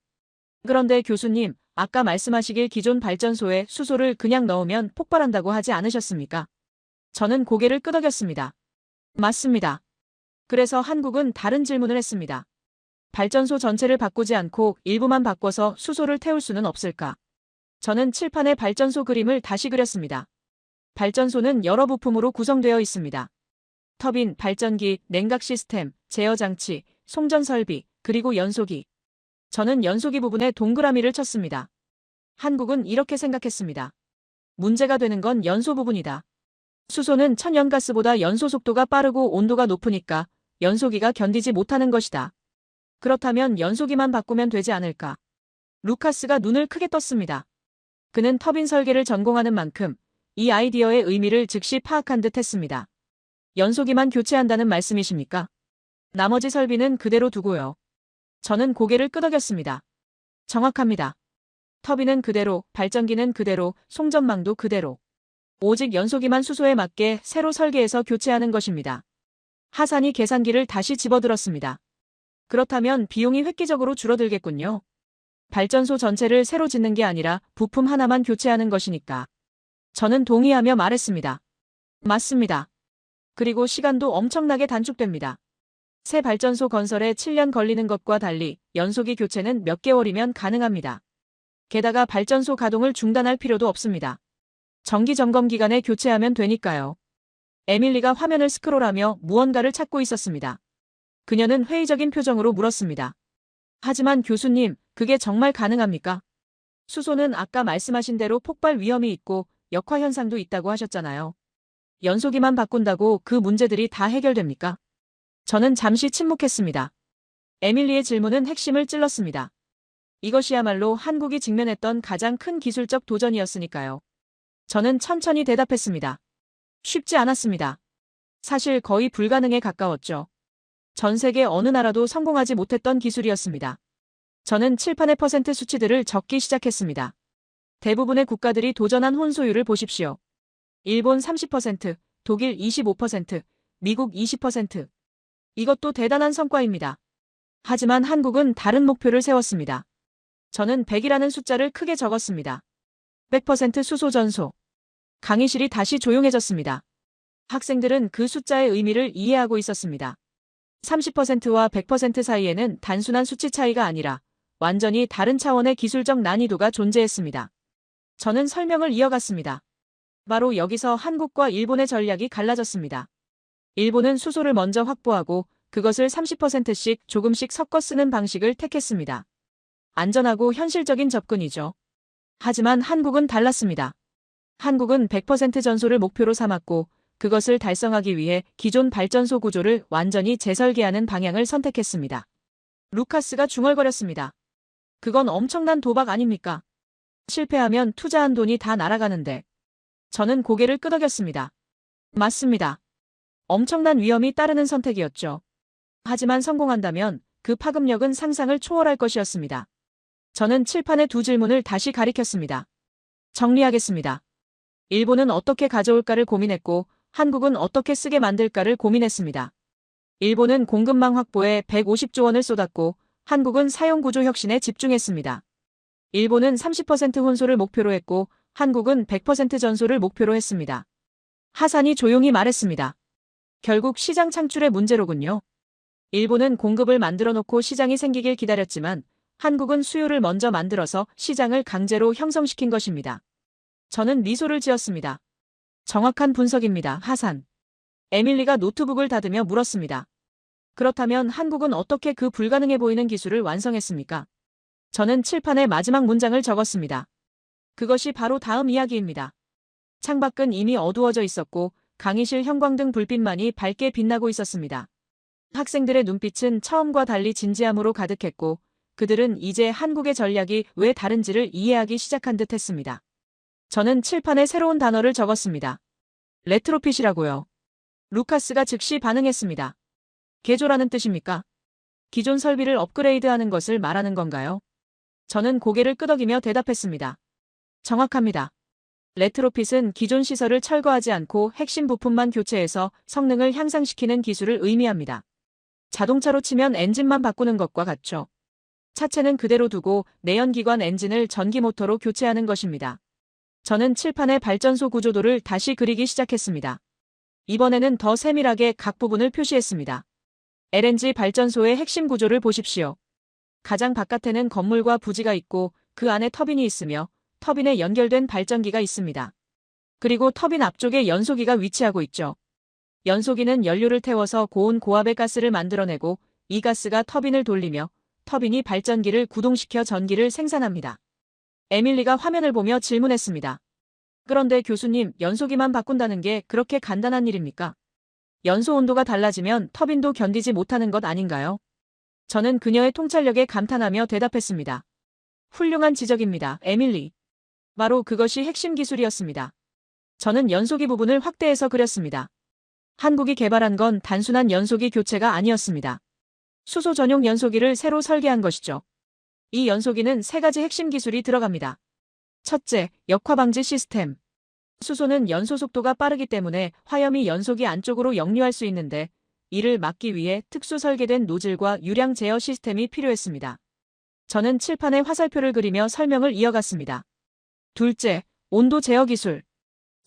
그런데 교수님, 아까 말씀하시길 기존 발전소에 수소를 그냥 넣으면 폭발한다고 하지 않으셨습니까? 저는 고개를 끄덕였습니다. 맞습니다. 그래서 한국은 다른 질문을 했습니다. 발전소 전체를 바꾸지 않고 일부만 바꿔서 수소를 태울 수는 없을까? 저는 칠판에 발전소 그림을 다시 그렸습니다. 발전소는 여러 부품으로 구성되어 있습니다. 터빈, 발전기, 냉각 시스템, 제어 장치, 송전 설비, 그리고 연소기. 저는 연소기 부분에 동그라미를 쳤습니다. 한국은 이렇게 생각했습니다. 문제가 되는 건 연소 부분이다. 수소는 천연가스보다 연소 속도가 빠르고 온도가 높으니까 연소기가 견디지 못하는 것이다. 그렇다면 연소기만 바꾸면 되지 않을까? 루카스가 눈을 크게 떴습니다. 그는 터빈 설계를 전공하는 만큼 이 아이디어의 의미를 즉시 파악한 듯 했습니다. 연소기만 교체한다는 말씀이십니까? 나머지 설비는 그대로 두고요. 저는 고개를 끄덕였습니다. 정확합니다. 터빈은 그대로, 발전기는 그대로, 송전망도 그대로. 오직 연소기만 수소에 맞게 새로 설계해서 교체하는 것입니다. 하산이 계산기를 다시 집어들었습니다. 그렇다면 비용이 획기적으로 줄어들겠군요. 발전소 전체를 새로 짓는 게 아니라 부품 하나만 교체하는 것이니까. 저는 동의하며 말했습니다. 맞습니다. 그리고 시간도 엄청나게 단축됩니다. 새 발전소 건설에 7년 걸리는 것과 달리 연소기 교체는 몇 개월이면 가능합니다. 게다가 발전소 가동을 중단할 필요도 없습니다. 정기 점검 기간에 교체하면 되니까요. 에밀리가 화면을 스크롤하며 무언가를 찾고 있었습니다. 그녀는 회의적인 표정으로 물었습니다. 하지만 교수님, 그게 정말 가능합니까? 수소는 아까 말씀하신 대로 폭발 위험이 있고 역화 현상도 있다고 하셨잖아요. 연소기만 바꾼다고 그 문제들이 다 해결됩니까? 저는 잠시 침묵했습니다. 에밀리의 질문은 핵심을 찔렀습니다. 이것이야말로 한국이 직면했던 가장 큰 기술적 도전이었으니까요. 저는 천천히 대답했습니다. 쉽지 않았습니다. 사실 거의 불가능에 가까웠죠. 전 세계 어느 나라도 성공하지 못했던 기술이었습니다. 저는 칠판의 퍼센트 수치들을 적기 시작했습니다. 대부분의 국가들이 도전한 혼소율을 보십시오. 일본 30%, 독일 25%, 미국 20%. 이것도 대단한 성과입니다. 하지만 한국은 다른 목표를 세웠습니다. 저는 100이라는 숫자를 크게 적었습니다. 100% 수소 전소. 강의실이 다시 조용해졌습니다. 학생들은 그 숫자의 의미를 이해하고 있었습니다. 30%와 100% 사이에는 단순한 수치 차이가 아니라 완전히 다른 차원의 기술적 난이도가 존재했습니다. 저는 설명을 이어갔습니다. 바로 여기서 한국과 일본의 전략이 갈라졌습니다. 일본은 수소를 먼저 확보하고 그것을 30%씩 조금씩 섞어 쓰는 방식을 택했습니다. 안전하고 현실적인 접근이죠. 하지만 한국은 달랐습니다. 한국은 100% 전소를 목표로 삼았고 그것을 달성하기 위해 기존 발전소 구조를 완전히 재설계하는 방향을 선택했습니다. 루카스가 중얼거렸습니다. 그건 엄청난 도박 아닙니까? 실패하면 투자한 돈이 다 날아가는데. 저는 고개를 끄덕였습니다. 맞습니다. 엄청난 위험이 따르는 선택이었죠. 하지만 성공한다면 그 파급력은 상상을 초월할 것이었습니다. 저는 칠판의 두 질문을 다시 가리켰습니다. 정리하겠습니다. 일본은 어떻게 가져올까를 고민했고 한국은 어떻게 쓰게 만들까를 고민했습니다. 일본은 공급망 확보에 150조 원을 쏟았고 한국은 사용구조 혁신에 집중했습니다. 일본은 30% 혼소를 목표로 했고 한국은 100% 전소를 목표로 했습니다. 하산이 조용히 말했습니다. 결국 시장 창출의 문제로군요. 일본은 공급을 만들어 놓고 시장이 생기길 기다렸지만 한국은 수요를 먼저 만들어서 시장을 강제로 형성시킨 것입니다. 저는 미소를 지었습니다. 정확한 분석입니다. 하산. 에밀리가 노트북을 닫으며 물었습니다. 그렇다면 한국은 어떻게 그 불가능해 보이는 기술을 완성했습니까? 저는 칠판에 마지막 문장을 적었습니다. 그것이 바로 다음 이야기입니다. 창밖은 이미 어두워져 있었고 강의실 형광등 불빛만이 밝게 빛나고 있었습니다. 학생들의 눈빛은 처음과 달리 진지함으로 가득했고 그들은 이제 한국의 전략이 왜 다른지를 이해하기 시작한 듯 했습니다. 저는 칠판에 새로운 단어를 적었습니다. 레트로핏이라고요. 루카스가 즉시 반응했습니다. 개조라는 뜻입니까? 기존 설비를 업그레이드하는 것을 말하는 건가요? 저는 고개를 끄덕이며 대답했습니다. 정확합니다. 레트로핏은 기존 시설을 철거하지 않고 핵심 부품만 교체해서 성능을 향상시키는 기술을 의미합니다. 자동차로 치면 엔진만 바꾸는 것과 같죠. 차체는 그대로 두고 내연기관 엔진을 전기 모터로 교체하는 것입니다. 저는 칠판의 발전소 구조도를 다시 그리기 시작했습니다. 이번에는 더 세밀하게 각 부분을 표시했습니다. LNG 발전소의 핵심 구조를 보십시오. 가장 바깥에는 건물과 부지가 있고 그 안에 터빈이 있으며 터빈에 연결된 발전기가 있습니다. 그리고 터빈 앞쪽에 연소기가 위치하고 있죠. 연소기는 연료를 태워서 고온 고압의 가스를 만들어내고 이 가스가 터빈을 돌리며 터빈이 발전기를 구동시켜 전기를 생산합니다. 에밀리가 화면을 보며 질문했습니다. 그런데 교수님, 연소기만 바꾼다는 게 그렇게 간단한 일입니까? 연소 온도가 달라지면 터빈도 견디지 못하는 것 아닌가요? 저는 그녀의 통찰력에 감탄하며 대답했습니다. 훌륭한 지적입니다, 에밀리. 바로 그것이 핵심 기술이었습니다. 저는 연소기 부분을 확대해서 그렸습니다. 한국이 개발한 건 단순한 연소기 교체가 아니었습니다. 수소 전용 연소기를 새로 설계한 것이죠. 이 연소기는 세 가지 핵심 기술이 들어갑니다. 첫째, 역화 방지 시스템. 수소는 연소 속도가 빠르기 때문에 화염이 연소기 안쪽으로 역류할 수 있는데 이를 막기 위해 특수 설계된 노즐과 유량 제어 시스템이 필요했습니다. 저는 칠판에 화살표를 그리며 설명을 이어갔습니다. 둘째, 온도 제어 기술.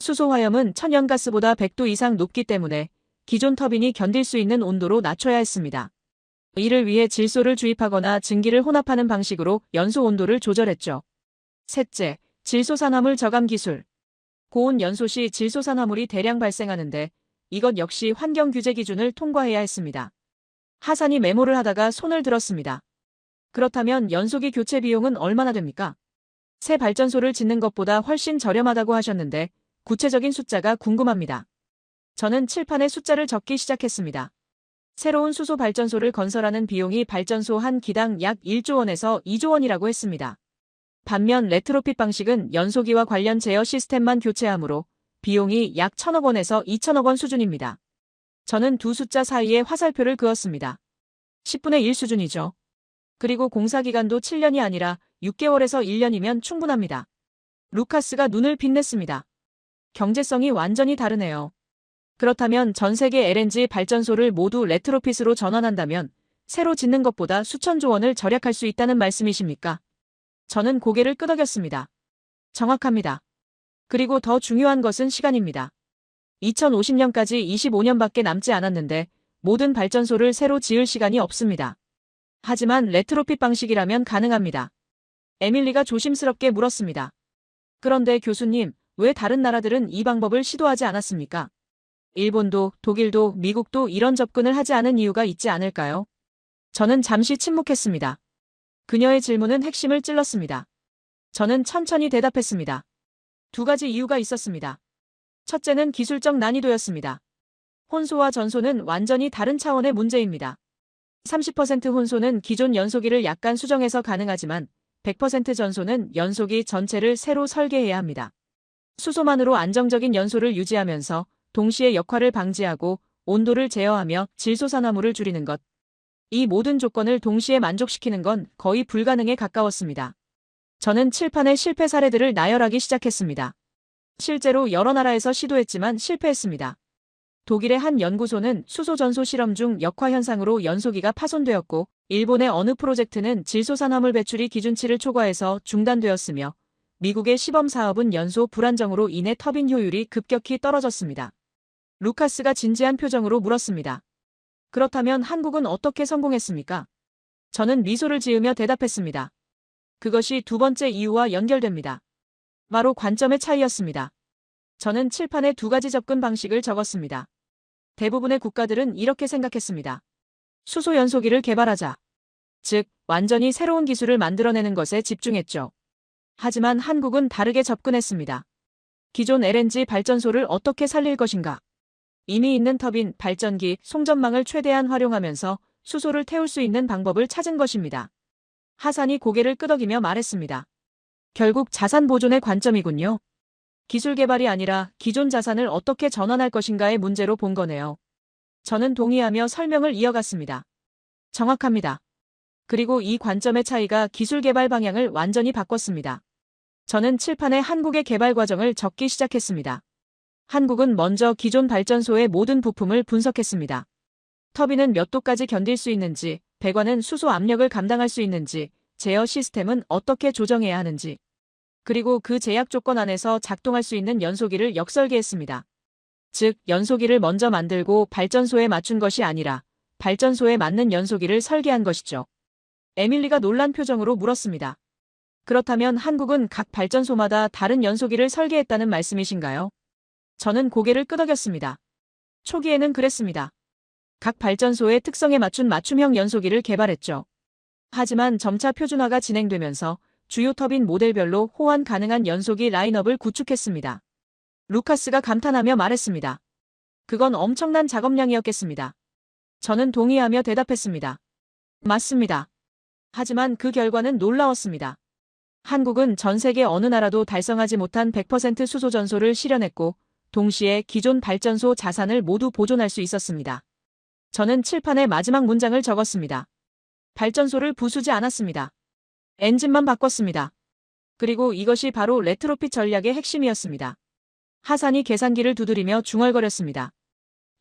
수소 화염은 천연가스보다 100도 이상 높기 때문에 기존 터빈이 견딜 수 있는 온도로 낮춰야 했습니다. 이를 위해 질소를 주입하거나 증기를 혼합하는 방식으로 연소 온도를 조절했죠. 셋째, 질소산화물 저감 기술. 고온 연소 시 질소산화물이 대량 발생하는데 이것 역시 환경 규제 기준을 통과해야 했습니다. 하산이 메모를 하다가 손을 들었습니다. 그렇다면 연소기 교체 비용은 얼마나 됩니까? 새 발전소를 짓는 것보다 훨씬 저렴하다고 하셨는데 구체적인 숫자가 궁금합니다. 저는 칠판에 숫자를 적기 시작했습니다. 새로운 수소 발전소를 건설하는 비용이 발전소 한 기당 약 1조 원에서 2조 원이라고 했습니다. 반면 레트로핏 방식은 연소기와 관련 제어 시스템만 교체하므로 비용이 약 1,000억 원에서 2,000억 원 수준입니다. 저는 두 숫자 사이에 화살표를 그었습니다. 10분의 1 수준이죠. 그리고 공사 기간도 7년이 아니라 6개월에서 1년이면 충분합니다. 루카스가 눈을 빛냈습니다. 경제성이 완전히 다르네요. 그렇다면 전 세계 LNG 발전소를 모두 레트로핏으로 전환한다면 새로 짓는 것보다 수천조 원을 절약할 수 있다는 말씀이십니까? 저는 고개를 끄덕였습니다. 정확합니다. 그리고 더 중요한 것은 시간입니다. 2050년까지 25년밖에 남지 않았는데 모든 발전소를 새로 지을 시간이 없습니다. 하지만 레트로핏 방식이라면 가능합니다. 에밀리가 조심스럽게 물었습니다. 그런데 교수님, 왜 다른 나라들은 이 방법을 시도하지 않았습니까? 일본도, 독일도, 미국도 이런 접근을 하지 않은 이유가 있지 않을까요? 저는 잠시 침묵했습니다. 그녀의 질문은 핵심을 찔렀습니다. 저는 천천히 대답했습니다. 두 가지 이유가 있었습니다. 첫째는 기술적 난이도였습니다. 혼소와 전소는 완전히 다른 차원의 문제입니다. 30% 혼소는 기존 연소기를 약간 수정해서 가능하지만 100% 전소는 연소기 전체를 새로 설계해야 합니다. 수소만으로 안정적인 연소를 유지하면서 동시에 역화를 방지하고 온도를 제어하며 질소산화물을 줄이는 것. 이 모든 조건을 동시에 만족시키는 건 거의 불가능에 가까웠습니다. 저는 칠판의 실패 사례들을 나열하기 시작했습니다. 실제로 여러 나라에서 시도했지만 실패했습니다. 독일의 한 연구소는 수소 전소 실험 중 역화 현상으로 연소기가 파손되었고, 일본의 어느 프로젝트는 질소산화물 배출이 기준치를 초과해서 중단되었으며, 미국의 시범 사업은 연소 불안정으로 인해 터빈 효율이 급격히 떨어졌습니다. 루카스가 진지한 표정으로 물었습니다. 그렇다면 한국은 어떻게 성공했습니까? 저는 미소를 지으며 대답했습니다. 그것이 두 번째 이유와 연결됩니다. 바로 관점의 차이였습니다. 저는 칠판에 두 가지 접근 방식을 적었습니다. 대부분의 국가들은 이렇게 생각했습니다. 수소 연소기를 개발하자. 즉, 완전히 새로운 기술을 만들어내는 것에 집중했죠. 하지만 한국은 다르게 접근했습니다. 기존 LNG 발전소를 어떻게 살릴 것인가? 이미 있는 터빈, 발전기, 송전망을 최대한 활용하면서 수소를 태울 수 있는 방법을 찾은 것입니다. 하산이 고개를 끄덕이며 말했습니다. 결국 자산 보존의 관점이군요. 기술 개발이 아니라 기존 자산을 어떻게 전환할 것인가의 문제로 본 거네요. 저는 동의하며 설명을 이어갔습니다. 정확합니다. 그리고 이 관점의 차이가 기술 개발 방향을 완전히 바꿨습니다. 저는 칠판에 한국의 개발 과정을 적기 시작했습니다. 한국은 먼저 기존 발전소의 모든 부품을 분석했습니다. 터빈은 몇 도까지 견딜 수 있는지, 배관은 수소 압력을 감당할 수 있는지, 제어 시스템은 어떻게 조정해야 하는지, 그리고 그 제약 조건 안에서 작동할 수 있는 연소기를 역설계했습니다. 즉, 연소기를 먼저 만들고 발전소에 맞춘 것이 아니라 발전소에 맞는 연소기를 설계한 것이죠. 에밀리가 놀란 표정으로 물었습니다. 그렇다면 한국은 각 발전소마다 다른 연소기를 설계했다는 말씀이신가요? 저는 고개를 끄덕였습니다. 초기에는 그랬습니다. 각 발전소의 특성에 맞춘 맞춤형 연소기를 개발했죠. 하지만 점차 표준화가 진행되면서 주요 터빈 모델별로 호환 가능한 연소기 라인업을 구축했습니다. 루카스가 감탄하며 말했습니다. 그건 엄청난 작업량이었겠습니다. 저는 동의하며 대답했습니다. 맞습니다. 하지만 그 결과는 놀라웠습니다. 한국은 전 세계 어느 나라도 달성하지 못한 100% 수소 전소를 실현했고 동시에 기존 발전소 자산을 모두 보존할 수 있었습니다. 저는 칠판에 마지막 문장을 적었습니다. 발전소를 부수지 않았습니다. 엔진만 바꿨습니다. 그리고 이것이 바로 레트로핏 전략의 핵심이었습니다. 하산이 계산기를 두드리며 중얼거렸습니다.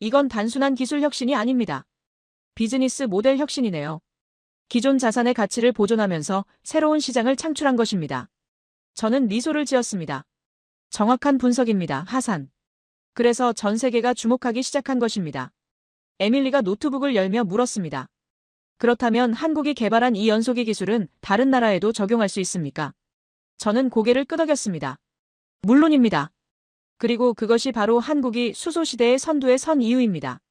이건 단순한 기술 혁신이 아닙니다. 비즈니스 모델 혁신이네요. 기존 자산의 가치를 보존하면서 새로운 시장을 창출한 것입니다. 저는 미소를 지었습니다. 정확한 분석입니다. 하산. 그래서 전 세계가 주목하기 시작한 것입니다. 에밀리가 노트북을 열며 물었습니다. 그렇다면 한국이 개발한 이 연소기 기술은 다른 나라에도 적용할 수 있습니까? 저는 고개를 끄덕였습니다. 물론입니다. 그리고 그것이 바로 한국이 수소시대의 선두에 선 이유입니다.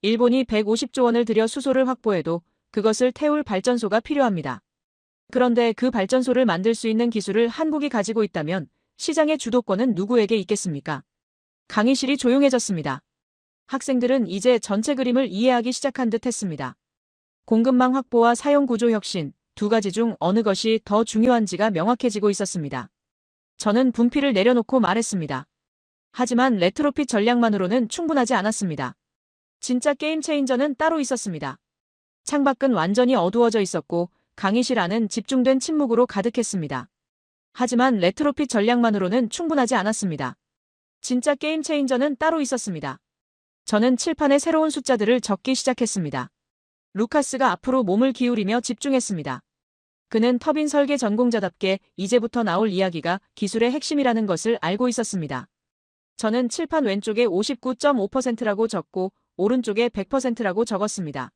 일본이 150조 원을 들여 수소를 확보해도 그것을 태울 발전소가 필요합니다. 그런데 그 발전소를 만들 수 있는 기술을 한국이 가지고 있다면 시장의 주도권은 누구에게 있겠습니까? 강의실이 조용해졌습니다. 학생들은 이제 전체 그림을 이해하기 시작한 듯 했습니다. 공급망 확보와 사용 구조 혁신, 두 가지 중 어느 것이 더 중요한지가 명확해지고 있었습니다. 저는 분필을 내려놓고 말했습니다. 하지만 레트로핏 전략만으로는 충분하지 않았습니다. 진짜 게임 체인저는 따로 있었습니다. 창밖은 완전히 어두워져 있었고 강의실 안은 집중된 침묵으로 가득했습니다. 하지만 레트로핏 전략만으로는 충분하지 않았습니다. 진짜 게임 체인저는 따로 있었습니다. 저는 칠판에 새로운 숫자들을 적기 시작했습니다. 루카스가 앞으로 몸을 기울이며 집중했습니다. 그는 터빈 설계 전공자답게 이제부터 나올 이야기가 기술의 핵심이라는 것을 알고 있었습니다. 저는 칠판 왼쪽에 59.5%라고 적고 오른쪽에 100%라고 적었습니다.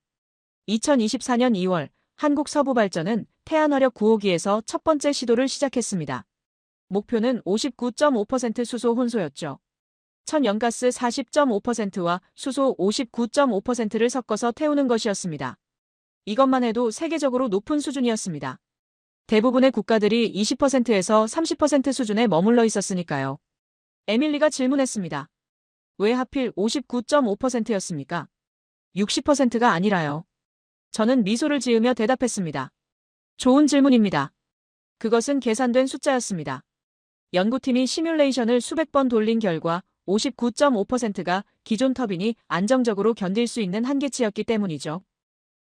2024년 2월 한국 서부발전은 태안화력 9호기에서 첫 번째 시도를 시작했습니다. 목표는 59.5% 수소 혼소였죠. 천연가스 40.5%와 수소 59.5%를 섞어서 태우는 것이었습니다. 이것만 해도 세계적으로 높은 수준이었습니다. 대부분의 국가들이 20%에서 30% 수준에 머물러 있었으니까요. 에밀리가 질문했습니다. 왜 하필 59.5%였습니까? 60%가 아니라요. 저는 미소를 지으며 대답했습니다. 좋은 질문입니다. 그것은 계산된 숫자였습니다. 연구팀이 시뮬레이션을 수백 번 돌린 결과 59.5%가 기존 터빈이 안정적으로 견딜 수 있는 한계치였기 때문이죠.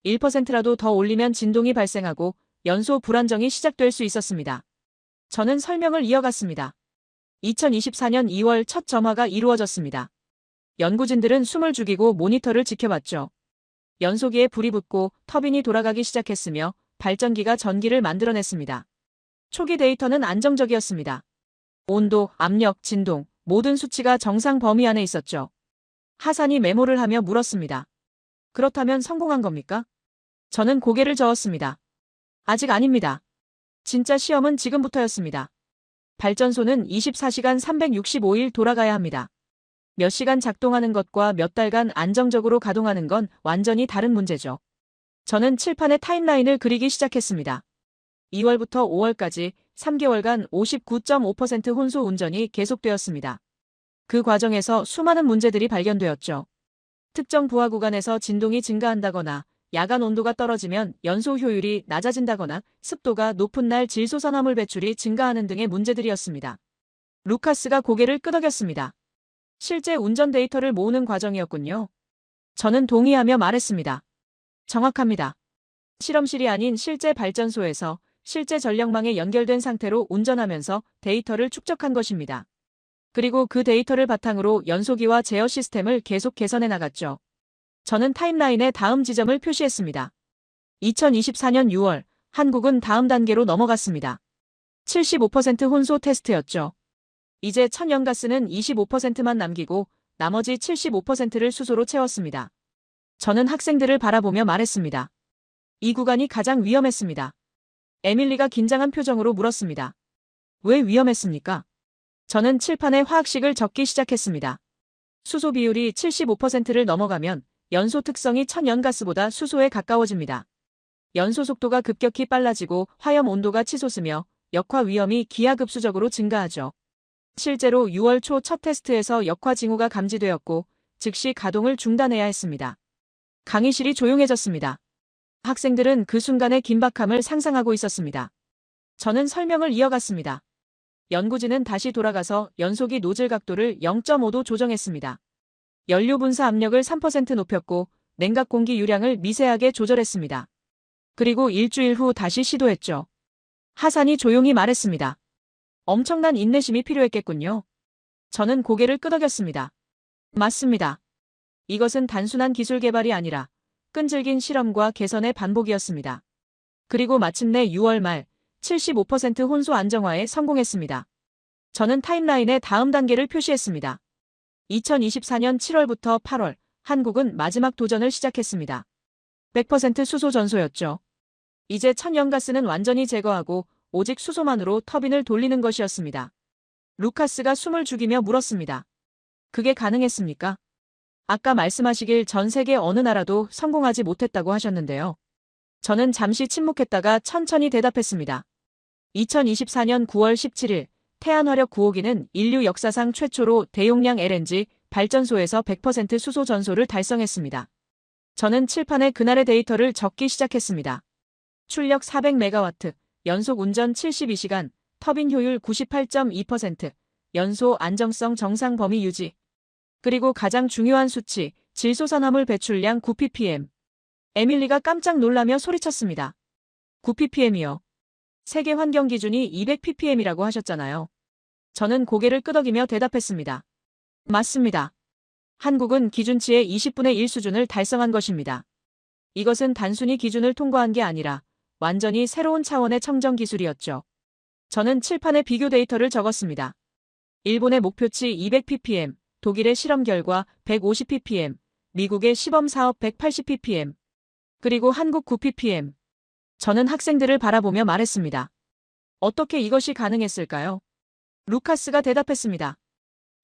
1%라도 더 올리면 진동이 발생하고 연소 불안정이 시작될 수 있었습니다. 저는 설명을 이어갔습니다. 2024년 2월 첫 점화가 이루어졌습니다. 연구진들은 숨을 죽이고 모니터를 지켜봤죠. 연소기에 불이 붙고 터빈이 돌아가기 시작했으며 발전기가 전기를 만들어냈습니다. 초기 데이터는 안정적이었습니다. 온도, 압력, 진동, 모든 수치가 정상 범위 안에 있었죠. 하산이 메모를 하며 물었습니다. 그렇다면 성공한 겁니까? 저는 고개를 저었습니다. 아직 아닙니다. 진짜 시험은 지금부터였습니다. 발전소는 24시간 365일 돌아가야 합니다. 몇 시간 작동하는 것과 몇 달간 안정적으로 가동하는 건 완전히 다른 문제죠. 저는 칠판에 타임라인을 그리기 시작했습니다. 2월부터 5월까지 3개월간 59.5% 혼소 운전이 계속되었습니다. 그 과정에서 수많은 문제들이 발견되었죠. 특정 부하 구간에서 진동이 증가한다거나 야간 온도가 떨어지면 연소 효율이 낮아진다거나 습도가 높은 날 질소산화물 배출이 증가하는 등의 문제들이었습니다. 루카스가 고개를 끄덕였습니다. 실제 운전 데이터를 모으는 과정이었군요. 저는 동의하며 말했습니다. 정확합니다. 실험실이 아닌 실제 발전소에서 실제 전력망에 연결된 상태로 운전하면서 데이터를 축적한 것입니다. 그리고 그 데이터를 바탕으로 연소기와 제어 시스템을 계속 개선해 나갔죠. 저는 타임라인에 다음 지점을 표시했습니다. 2024년 6월, 한국은 다음 단계로 넘어갔습니다. 75% 혼소 테스트였죠. 이제 천연가스는 25%만 남기고 나머지 75%를 수소로 채웠습니다. 저는 학생들을 바라보며 말했습니다. 이 구간이 가장 위험했습니다. 에밀리가 긴장한 표정으로 물었습니다. 왜 위험했습니까? 저는 칠판에 화학식을 적기 시작했습니다. 수소 비율이 75%를 넘어가면 연소 특성이 천연가스보다 수소에 가까워집니다. 연소 속도가 급격히 빨라지고 화염 온도가 치솟으며 역화 위험이 기하급수적으로 증가하죠. 실제로 6월 초 첫 테스트에서 역화 징후가 감지되었고 즉시 가동을 중단해야 했습니다. 강의실이 조용해졌습니다. 학생들은 그 순간의 긴박함을 상상하고 있었습니다. 저는 설명을 이어갔습니다. 연구진은 다시 돌아가서 연소기 노즐 각도를 0.5도 조정했습니다. 연료 분사 압력을 3% 높였고 냉각 공기 유량을 미세하게 조절했습니다. 그리고 일주일 후 다시 시도했죠. 하산이 조용히 말했습니다. 엄청난 인내심이 필요했겠군요. 저는 고개를 끄덕였습니다. 맞습니다. 이것은 단순한 기술 개발이 아니라 끈질긴 실험과 개선의 반복이었습니다. 그리고 마침내 6월 말 75% 혼소 안정화에 성공했습니다. 저는 타임라인의 다음 단계를 표시했습니다. 2024년 7월부터 8월, 한국은 마지막 도전을 시작했습니다. 100% 수소 전소였죠. 이제 천연가스는 완전히 제거하고 오직 수소만으로 터빈을 돌리는 것이었습니다. 루카스가 숨을 죽이며 물었습니다. 그게 가능했습니까? 아까 말씀하시길 전 세계 어느 나라도 성공하지 못했다고 하셨는데요. 저는 잠시 침묵했다가 천천히 대답했습니다. 2024년 9월 17일 태안화력 9호기는 인류 역사상 최초로 대용량 LNG 발전소에서 100% 수소 전소를 달성했습니다. 저는 칠판에 그날의 데이터를 적기 시작했습니다. 출력 400메가와트, 연속 운전 72시간, 터빈 효율 98.2%, 연소 안정성 정상 범위 유지. 그리고 가장 중요한 수치, 질소산화물 배출량 9ppm. 에밀리가 깜짝 놀라며 소리쳤습니다. 9ppm이요. 세계 환경 기준이 200ppm이라고 하셨잖아요. 저는 고개를 끄덕이며 대답했습니다. 맞습니다. 한국은 기준치의 20분의 1 수준을 달성한 것입니다. 이것은 단순히 기준을 통과한 게 아니라 완전히 새로운 차원의 청정 기술이었죠. 저는 칠판에 비교 데이터를 적었습니다. 일본의 목표치 200ppm, 독일의 실험 결과 150ppm, 미국의 시범 사업 180ppm, 그리고 한국 9ppm. 저는 학생들을 바라보며 말했습니다. 어떻게 이것이 가능했을까요? 루카스가 대답했습니다.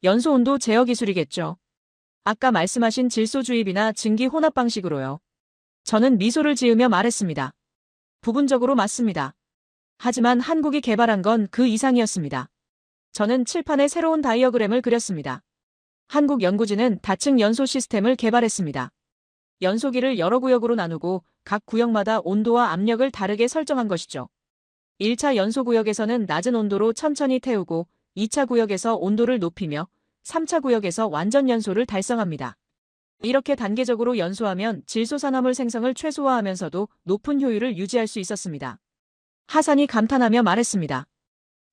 연소 온도 제어 기술이겠죠. 아까 말씀하신 질소 주입이나 증기 혼합 방식으로요. 저는 미소를 지으며 말했습니다. 부분적으로 맞습니다. 하지만 한국이 개발한 건 그 이상이었습니다. 저는 칠판에 새로운 다이어그램을 그렸습니다. 한국 연구진은 다층 연소 시스템을 개발했습니다. 연소기를 여러 구역으로 나누고 각 구역마다 온도와 압력을 다르게 설정한 것이죠. 1차 연소 구역에서는 낮은 온도로 천천히 태우고 2차 구역에서 온도를 높이며 3차 구역에서 완전 연소를 달성합니다. 이렇게 단계적으로 연소하면 질소산화물 생성을 최소화하면서도 높은 효율을 유지할 수 있었습니다. 하산이 감탄하며 말했습니다.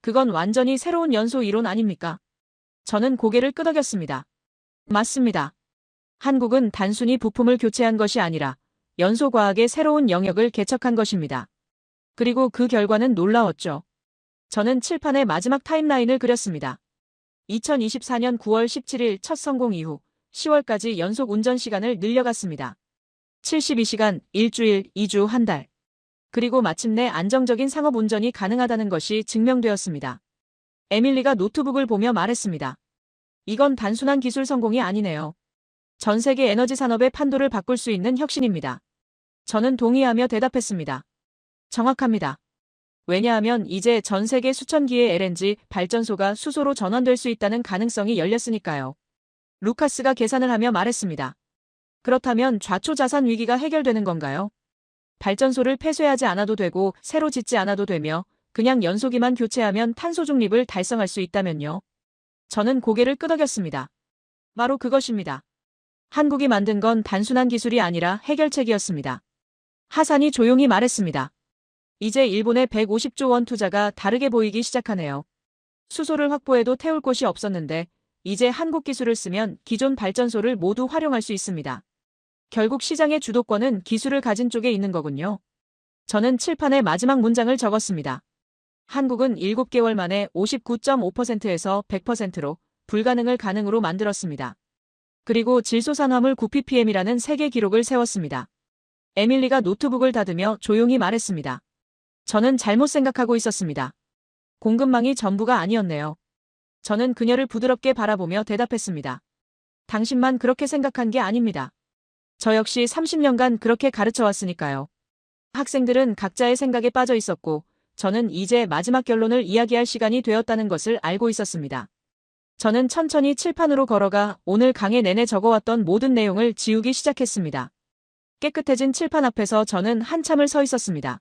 그건 완전히 새로운 연소 이론 아닙니까? 저는 고개를 끄덕였습니다. 맞습니다. 한국은 단순히 부품을 교체한 것이 아니라 연소과학의 새로운 영역을 개척한 것입니다. 그리고 그 결과는 놀라웠죠. 저는 칠판의 마지막 타임라인을 그렸습니다. 2024년 9월 17일 첫 성공 이후 10월까지 연속 운전 시간을 늘려갔습니다. 72시간, 일주일, 2주, 한 달. 그리고 마침내 안정적인 상업 운전이 가능하다는 것이 증명되었습니다. 에밀리가 노트북을 보며 말했습니다. 이건 단순한 기술 성공이 아니네요. 전 세계 에너지 산업의 판도를 바꿀 수 있는 혁신입니다. 저는 동의하며 대답했습니다. 정확합니다. 왜냐하면 이제 전 세계 수천 기의 LNG 발전소가 수소로 전환될 수 있다는 가능성이 열렸으니까요. 루카스가 계산을 하며 말했습니다. 그렇다면 좌초자산 위기가 해결되는 건가요? 발전소를 폐쇄하지 않아도 되고 새로 짓지 않아도 되며 그냥 연소기만 교체하면 탄소 중립을 달성할 수 있다면요. 저는 고개를 끄덕였습니다. 바로 그것입니다. 한국이 만든 건 단순한 기술이 아니라 해결책이었습니다. 하산이 조용히 말했습니다. 이제 일본의 150조 원 투자가 다르게 보이기 시작하네요. 수소를 확보해도 태울 곳이 없었는데 이제 한국 기술을 쓰면 기존 발전소를 모두 활용할 수 있습니다. 결국 시장의 주도권은 기술을 가진 쪽에 있는 거군요. 저는 칠판에 마지막 문장을 적었습니다. 한국은 7개월 만에 59.5%에서 100%로 불가능을 가능으로 만들었습니다. 그리고 질소산화물 9ppm이라는 세계 기록을 세웠습니다. 에밀리가 노트북을 닫으며 조용히 말했습니다. 저는 잘못 생각하고 있었습니다. 공급망이 전부가 아니었네요. 저는 그녀를 부드럽게 바라보며 대답했습니다. 당신만 그렇게 생각한 게 아닙니다. 저 역시 30년간 그렇게 가르쳐 왔으니까요. 학생들은 각자의 생각에 빠져 있었고 저는 이제 마지막 결론을 이야기할 시간이 되었다는 것을 알고 있었습니다. 저는 천천히 칠판으로 걸어가 오늘 강의 내내 적어왔던 모든 내용을 지우기 시작했습니다. 깨끗해진 칠판 앞에서 저는 한참을 서 있었습니다.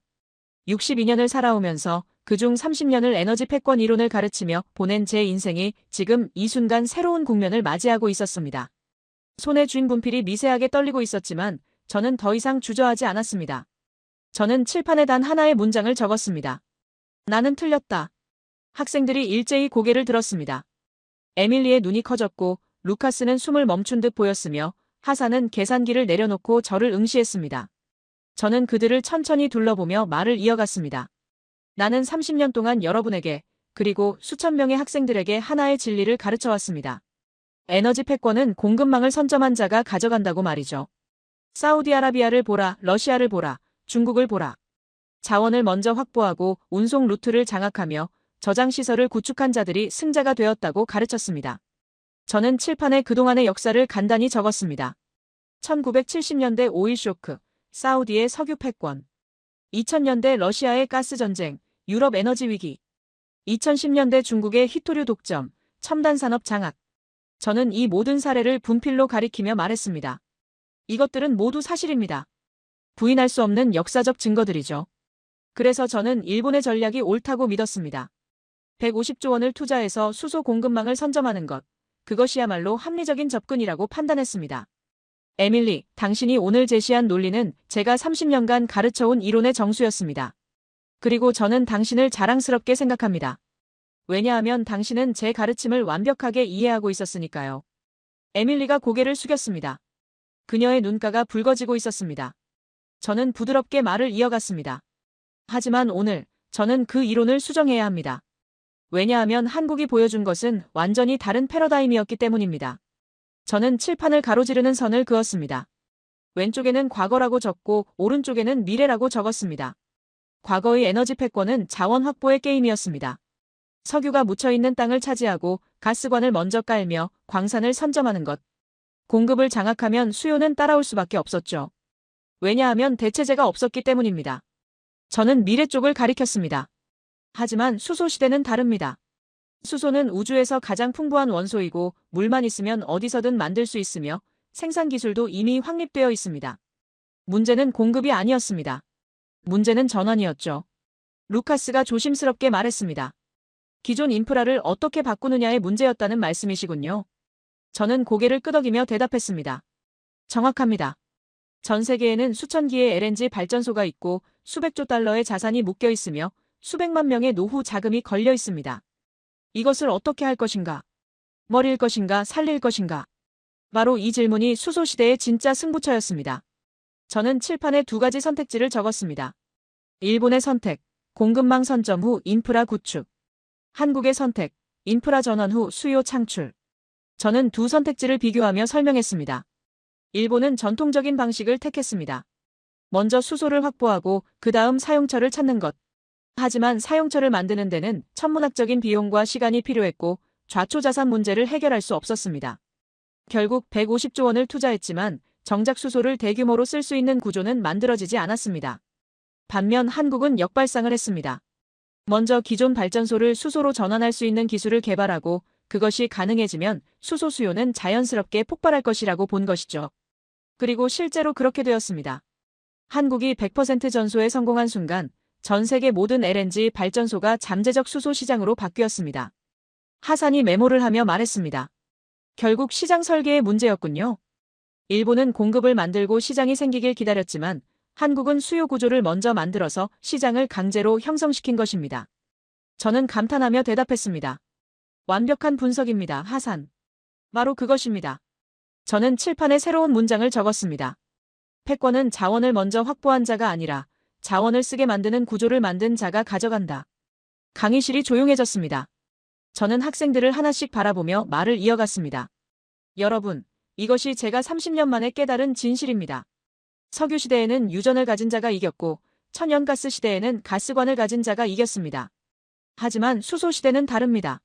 62년을 살아오면서 그 그중 30년을 에너지 패권 이론을 가르치며 보낸 제 인생이 지금 이 순간 새로운 국면을 맞이하고 있었습니다. 손에 쥔 분필이 미세하게 떨리고 있었지만 저는 더 이상 주저하지 않았습니다. 저는 칠판에 단 하나의 문장을 적었습니다. 나는 틀렸다. 학생들이 일제히 고개를 들었습니다. 에밀리의 눈이 커졌고 루카스는 숨을 멈춘 듯 보였으며 하산은 계산기를 내려놓고 저를 응시했습니다. 저는 그들을 천천히 둘러보며 말을 이어갔습니다. 나는 30년 동안 여러분에게 그리고 수천 명의 학생들에게 하나의 진리를 가르쳐왔습니다. 에너지 패권은 공급망을 선점한 자가 가져간다고 말이죠. 사우디아라비아를 보라, 러시아를 보라, 중국을 보라. 자원을 먼저 확보하고 운송 루트를 장악하며 저장시설을 구축한 자들이 승자가 되었다고 가르쳤습니다. 저는 칠판에 그동안의 역사를 간단히 적었습니다. 1970년대 오일 쇼크, 사우디의 석유 패권, 2000년대 러시아의 가스 전쟁, 유럽 에너지 위기, 2010년대 중국의 히토류 독점, 첨단 산업 장악. 저는 이 모든 사례를 분필로 가리키며 말했습니다. 이것들은 모두 사실입니다. 부인할 수 없는 역사적 증거들이죠. 그래서 저는 일본의 전략이 옳다고 믿었습니다. 150조 원을 투자해서 수소 공급망을 선점하는 것, 그것이야말로 합리적인 접근이라고 판단했습니다. 에밀리, 당신이 오늘 제시한 논리는 제가 30년간 가르쳐온 이론의 정수였습니다. 그리고 저는 당신을 자랑스럽게 생각합니다. 왜냐하면 당신은 제 가르침을 완벽하게 이해하고 있었으니까요. 에밀리가 고개를 숙였습니다. 그녀의 눈가가 붉어지고 있었습니다. 저는 부드럽게 말을 이어갔습니다. 하지만 오늘 저는 그 이론을 수정해야 합니다. 왜냐하면 한국이 보여준 것은 완전히 다른 패러다임이었기 때문입니다. 저는 칠판을 가로지르는 선을 그었습니다. 왼쪽에는 과거라고 적고 오른쪽에는 미래라고 적었습니다. 과거의 에너지 패권은 자원 확보의 게임이었습니다. 석유가 묻혀있는 땅을 차지하고 가스관을 먼저 깔며 광산을 선점하는 것. 공급을 장악하면 수요는 따라올 수밖에 없었죠. 왜냐하면 대체제가 없었기 때문입니다. 저는 미래 쪽을 가리켰습니다. 하지만 수소 시대는 다릅니다. 수소는 우주에서 가장 풍부한 원소이고 물만 있으면 어디서든 만들 수 있으며 생산 기술도 이미 확립되어 있습니다. 문제는 공급이 아니었습니다. 문제는 전환이었죠. 루카스가 조심스럽게 말했습니다. 기존 인프라를 어떻게 바꾸느냐의 문제였다는 말씀이시군요. 저는 고개를 끄덕이며 대답했습니다. 정확합니다. 전 세계에는 수천 기의 LNG 발전소가 있고 수백조 달러의 자산이 묶여 있으며 수백만 명의 노후 자금이 걸려 있습니다. 이것을 어떻게 할 것인가? 버릴 것인가? 살릴 것인가? 바로 이 질문이 수소시대의 진짜 승부처였습니다. 저는 칠판에 두 가지 선택지를 적었습니다. 일본의 선택, 공급망 선점 후 인프라 구축. 한국의 선택, 인프라 전환 후 수요 창출. 저는 두 선택지를 비교하며 설명했습니다. 일본은 전통적인 방식을 택했습니다. 먼저 수소를 확보하고 그 다음 사용처를 찾는 것. 하지만 사용처를 만드는 데는 천문학적인 비용과 시간이 필요했고 좌초자산 문제를 해결할 수 없었습니다. 결국 150조 원을 투자했지만 정작 수소를 대규모로 쓸 수 있는 구조는 만들어지지 않았습니다. 반면 한국은 역발상을 했습니다. 먼저 기존 발전소를 수소로 전환할 수 있는 기술을 개발하고 그것이 가능해지면 수소 수요는 자연스럽게 폭발할 것이라고 본 것이죠. 그리고 실제로 그렇게 되었습니다. 한국이 100% 전소에 성공한 순간 전 세계 모든 LNG 발전소가 잠재적 수소 시장으로 바뀌었습니다. 하산이 메모를 하며 말했습니다. 결국 시장 설계의 문제였군요. 일본은 공급을 만들고 시장이 생기길 기다렸지만 한국은 수요 구조를 먼저 만들어서 시장을 강제로 형성시킨 것입니다. 저는 감탄하며 대답했습니다. 완벽한 분석입니다. 하산. 바로 그것입니다. 저는 칠판에 새로운 문장을 적었습니다. 패권은 자원을 먼저 확보한 자가 아니라 자원을 쓰게 만드는 구조를 만든 자가 가져간다. 강의실이 조용해졌습니다. 저는 학생들을 하나씩 바라보며 말을 이어갔습니다. 여러분, 이것이 제가 30년 만에 깨달은 진실입니다. 석유 시대에는 유전을 가진 자가 이겼고 천연가스 시대에는 가스관을 가진 자가 이겼습니다. 하지만 수소 시대는 다릅니다.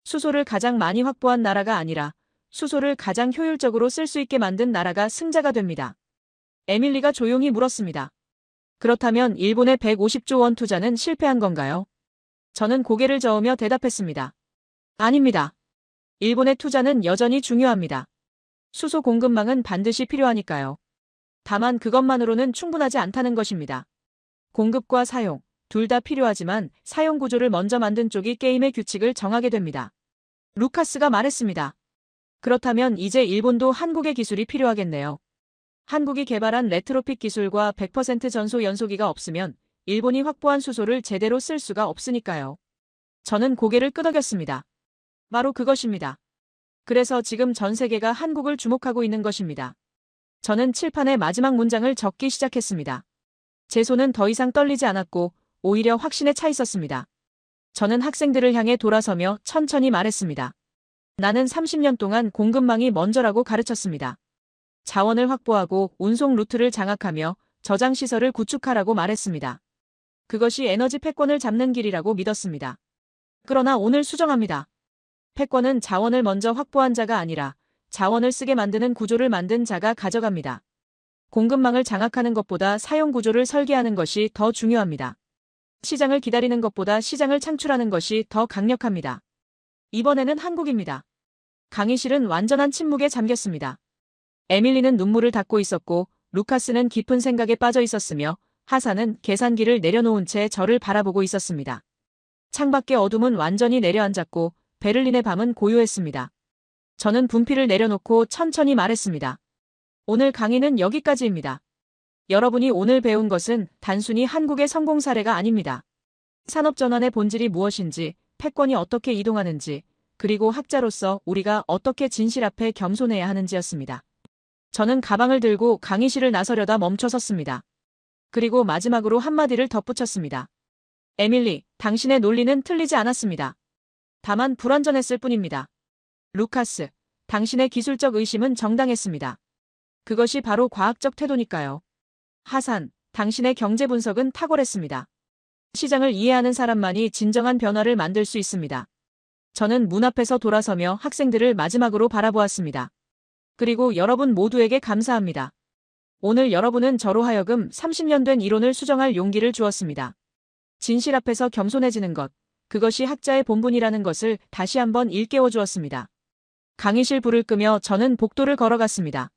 수소를 가장 많이 확보한 나라가 아니라 수소를 가장 효율적으로 쓸 수 있게 만든 나라가 승자가 됩니다. 에밀리가 조용히 물었습니다. 그렇다면 일본의 150조 원 투자는 실패한 건가요? 저는 고개를 저으며 대답했습니다. 아닙니다. 일본의 투자는 여전히 중요합니다. 수소 공급망은 반드시 필요하니까요. 다만 그것만으로는 충분하지 않다는 것입니다. 공급과 사용, 둘 다 필요하지만 사용 구조를 먼저 만든 쪽이 게임의 규칙을 정하게 됩니다. 루카스가 말했습니다. 그렇다면 이제 일본도 한국의 기술이 필요하겠네요. 한국이 개발한 레트로핏 기술과 100% 전소 연소기가 없으면 일본이 확보한 수소를 제대로 쓸 수가 없으니까요. 저는 고개를 끄덕였습니다. 바로 그것입니다. 그래서 지금 전 세계가 한국을 주목하고 있는 것입니다. 저는 칠판의 마지막 문장을 적기 시작했습니다. 제 손은 더 이상 떨리지 않았고 오히려 확신에 차 있었습니다. 저는 학생들을 향해 돌아서며 천천히 말했습니다. 나는 30년 동안 공급망이 먼저라고 가르쳤습니다. 자원을 확보하고 운송 루트를 장악하며 저장 시설을 구축하라고 말했습니다. 그것이 에너지 패권을 잡는 길이라고 믿었습니다. 그러나 오늘 수정합니다. 패권은 자원을 먼저 확보한 자가 아니라 자원을 쓰게 만드는 구조를 만든 자가 가져갑니다. 공급망을 장악하는 것보다 사용 구조를 설계하는 것이 더 중요합니다. 시장을 기다리는 것보다 시장을 창출하는 것이 더 강력합니다. 이번에는 한국입니다. 강의실은 완전한 침묵에 잠겼습니다. 에밀리는 눈물을 닦고 있었고 루카스는 깊은 생각에 빠져 있었으며 하사는 계산기를 내려놓은 채 저를 바라보고 있었습니다. 창밖의 어둠은 완전히 내려앉았고 베를린의 밤은 고요했습니다. 저는 분필을 내려놓고 천천히 말했습니다. 오늘 강의는 여기까지입니다. 여러분이 오늘 배운 것은 단순히 한국의 성공 사례가 아닙니다. 산업전환의 본질이 무엇인지, 패권이 어떻게 이동하는지, 그리고 학자로서 우리가 어떻게 진실 앞에 겸손해야 하는지였습니다. 저는 가방을 들고 강의실을 나서려다 멈춰섰습니다. 그리고 마지막으로 한마디를 덧붙였습니다. 에밀리, 당신의 논리는 틀리지 않았습니다. 다만 불완전했을 뿐입니다. 루카스, 당신의 기술적 의심은 정당했습니다. 그것이 바로 과학적 태도니까요. 하산, 당신의 경제 분석은 탁월했습니다. 시장을 이해하는 사람만이 진정한 변화를 만들 수 있습니다. 저는 문 앞에서 돌아서며 학생들을 마지막으로 바라보았습니다. 그리고 여러분 모두에게 감사합니다. 오늘 여러분은 저로 하여금 30년 된 이론을 수정할 용기를 주었습니다. 진실 앞에서 겸손해지는 것, 그것이 학자의 본분이라는 것을 다시 한번 일깨워 주었습니다. 강의실 불을 끄며 저는 복도를 걸어갔습니다.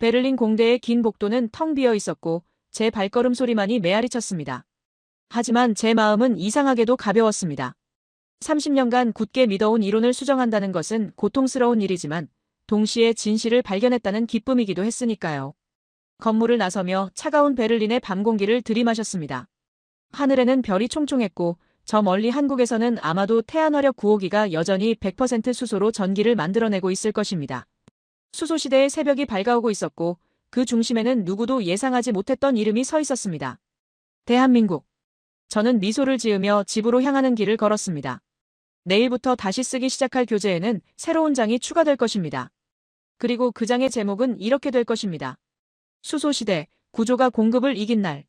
베를린 공대의 긴 복도는 텅 비어 있었고 제 발걸음 소리만이 메아리쳤습니다. 하지만 제 마음은 이상하게도 가벼웠습니다. 30년간 굳게 믿어온 이론을 수정한다는 것은 고통스러운 일이지만 동시에 진실을 발견했다는 기쁨이기도 했으니까요. 건물을 나서며 차가운 베를린의 밤 공기를 들이마셨습니다. 하늘에는 별이 총총했고 저 멀리 한국에서는 아마도 태안화력 9호기가 여전히 100% 수소로 전기를 만들어내고 있을 것입니다. 수소시대의 새벽이 밝아오고 있었고 그 중심에는 누구도 예상하지 못했던 이름이 서 있었습니다. 대한민국. 저는 미소를 지으며 집으로 향하는 길을 걸었습니다. 내일부터 다시 쓰기 시작할 교재에는 새로운 장이 추가될 것입니다. 그리고 그 장의 제목은 이렇게 될 것입니다. 수소시대, 구조가 공급을 이긴 날.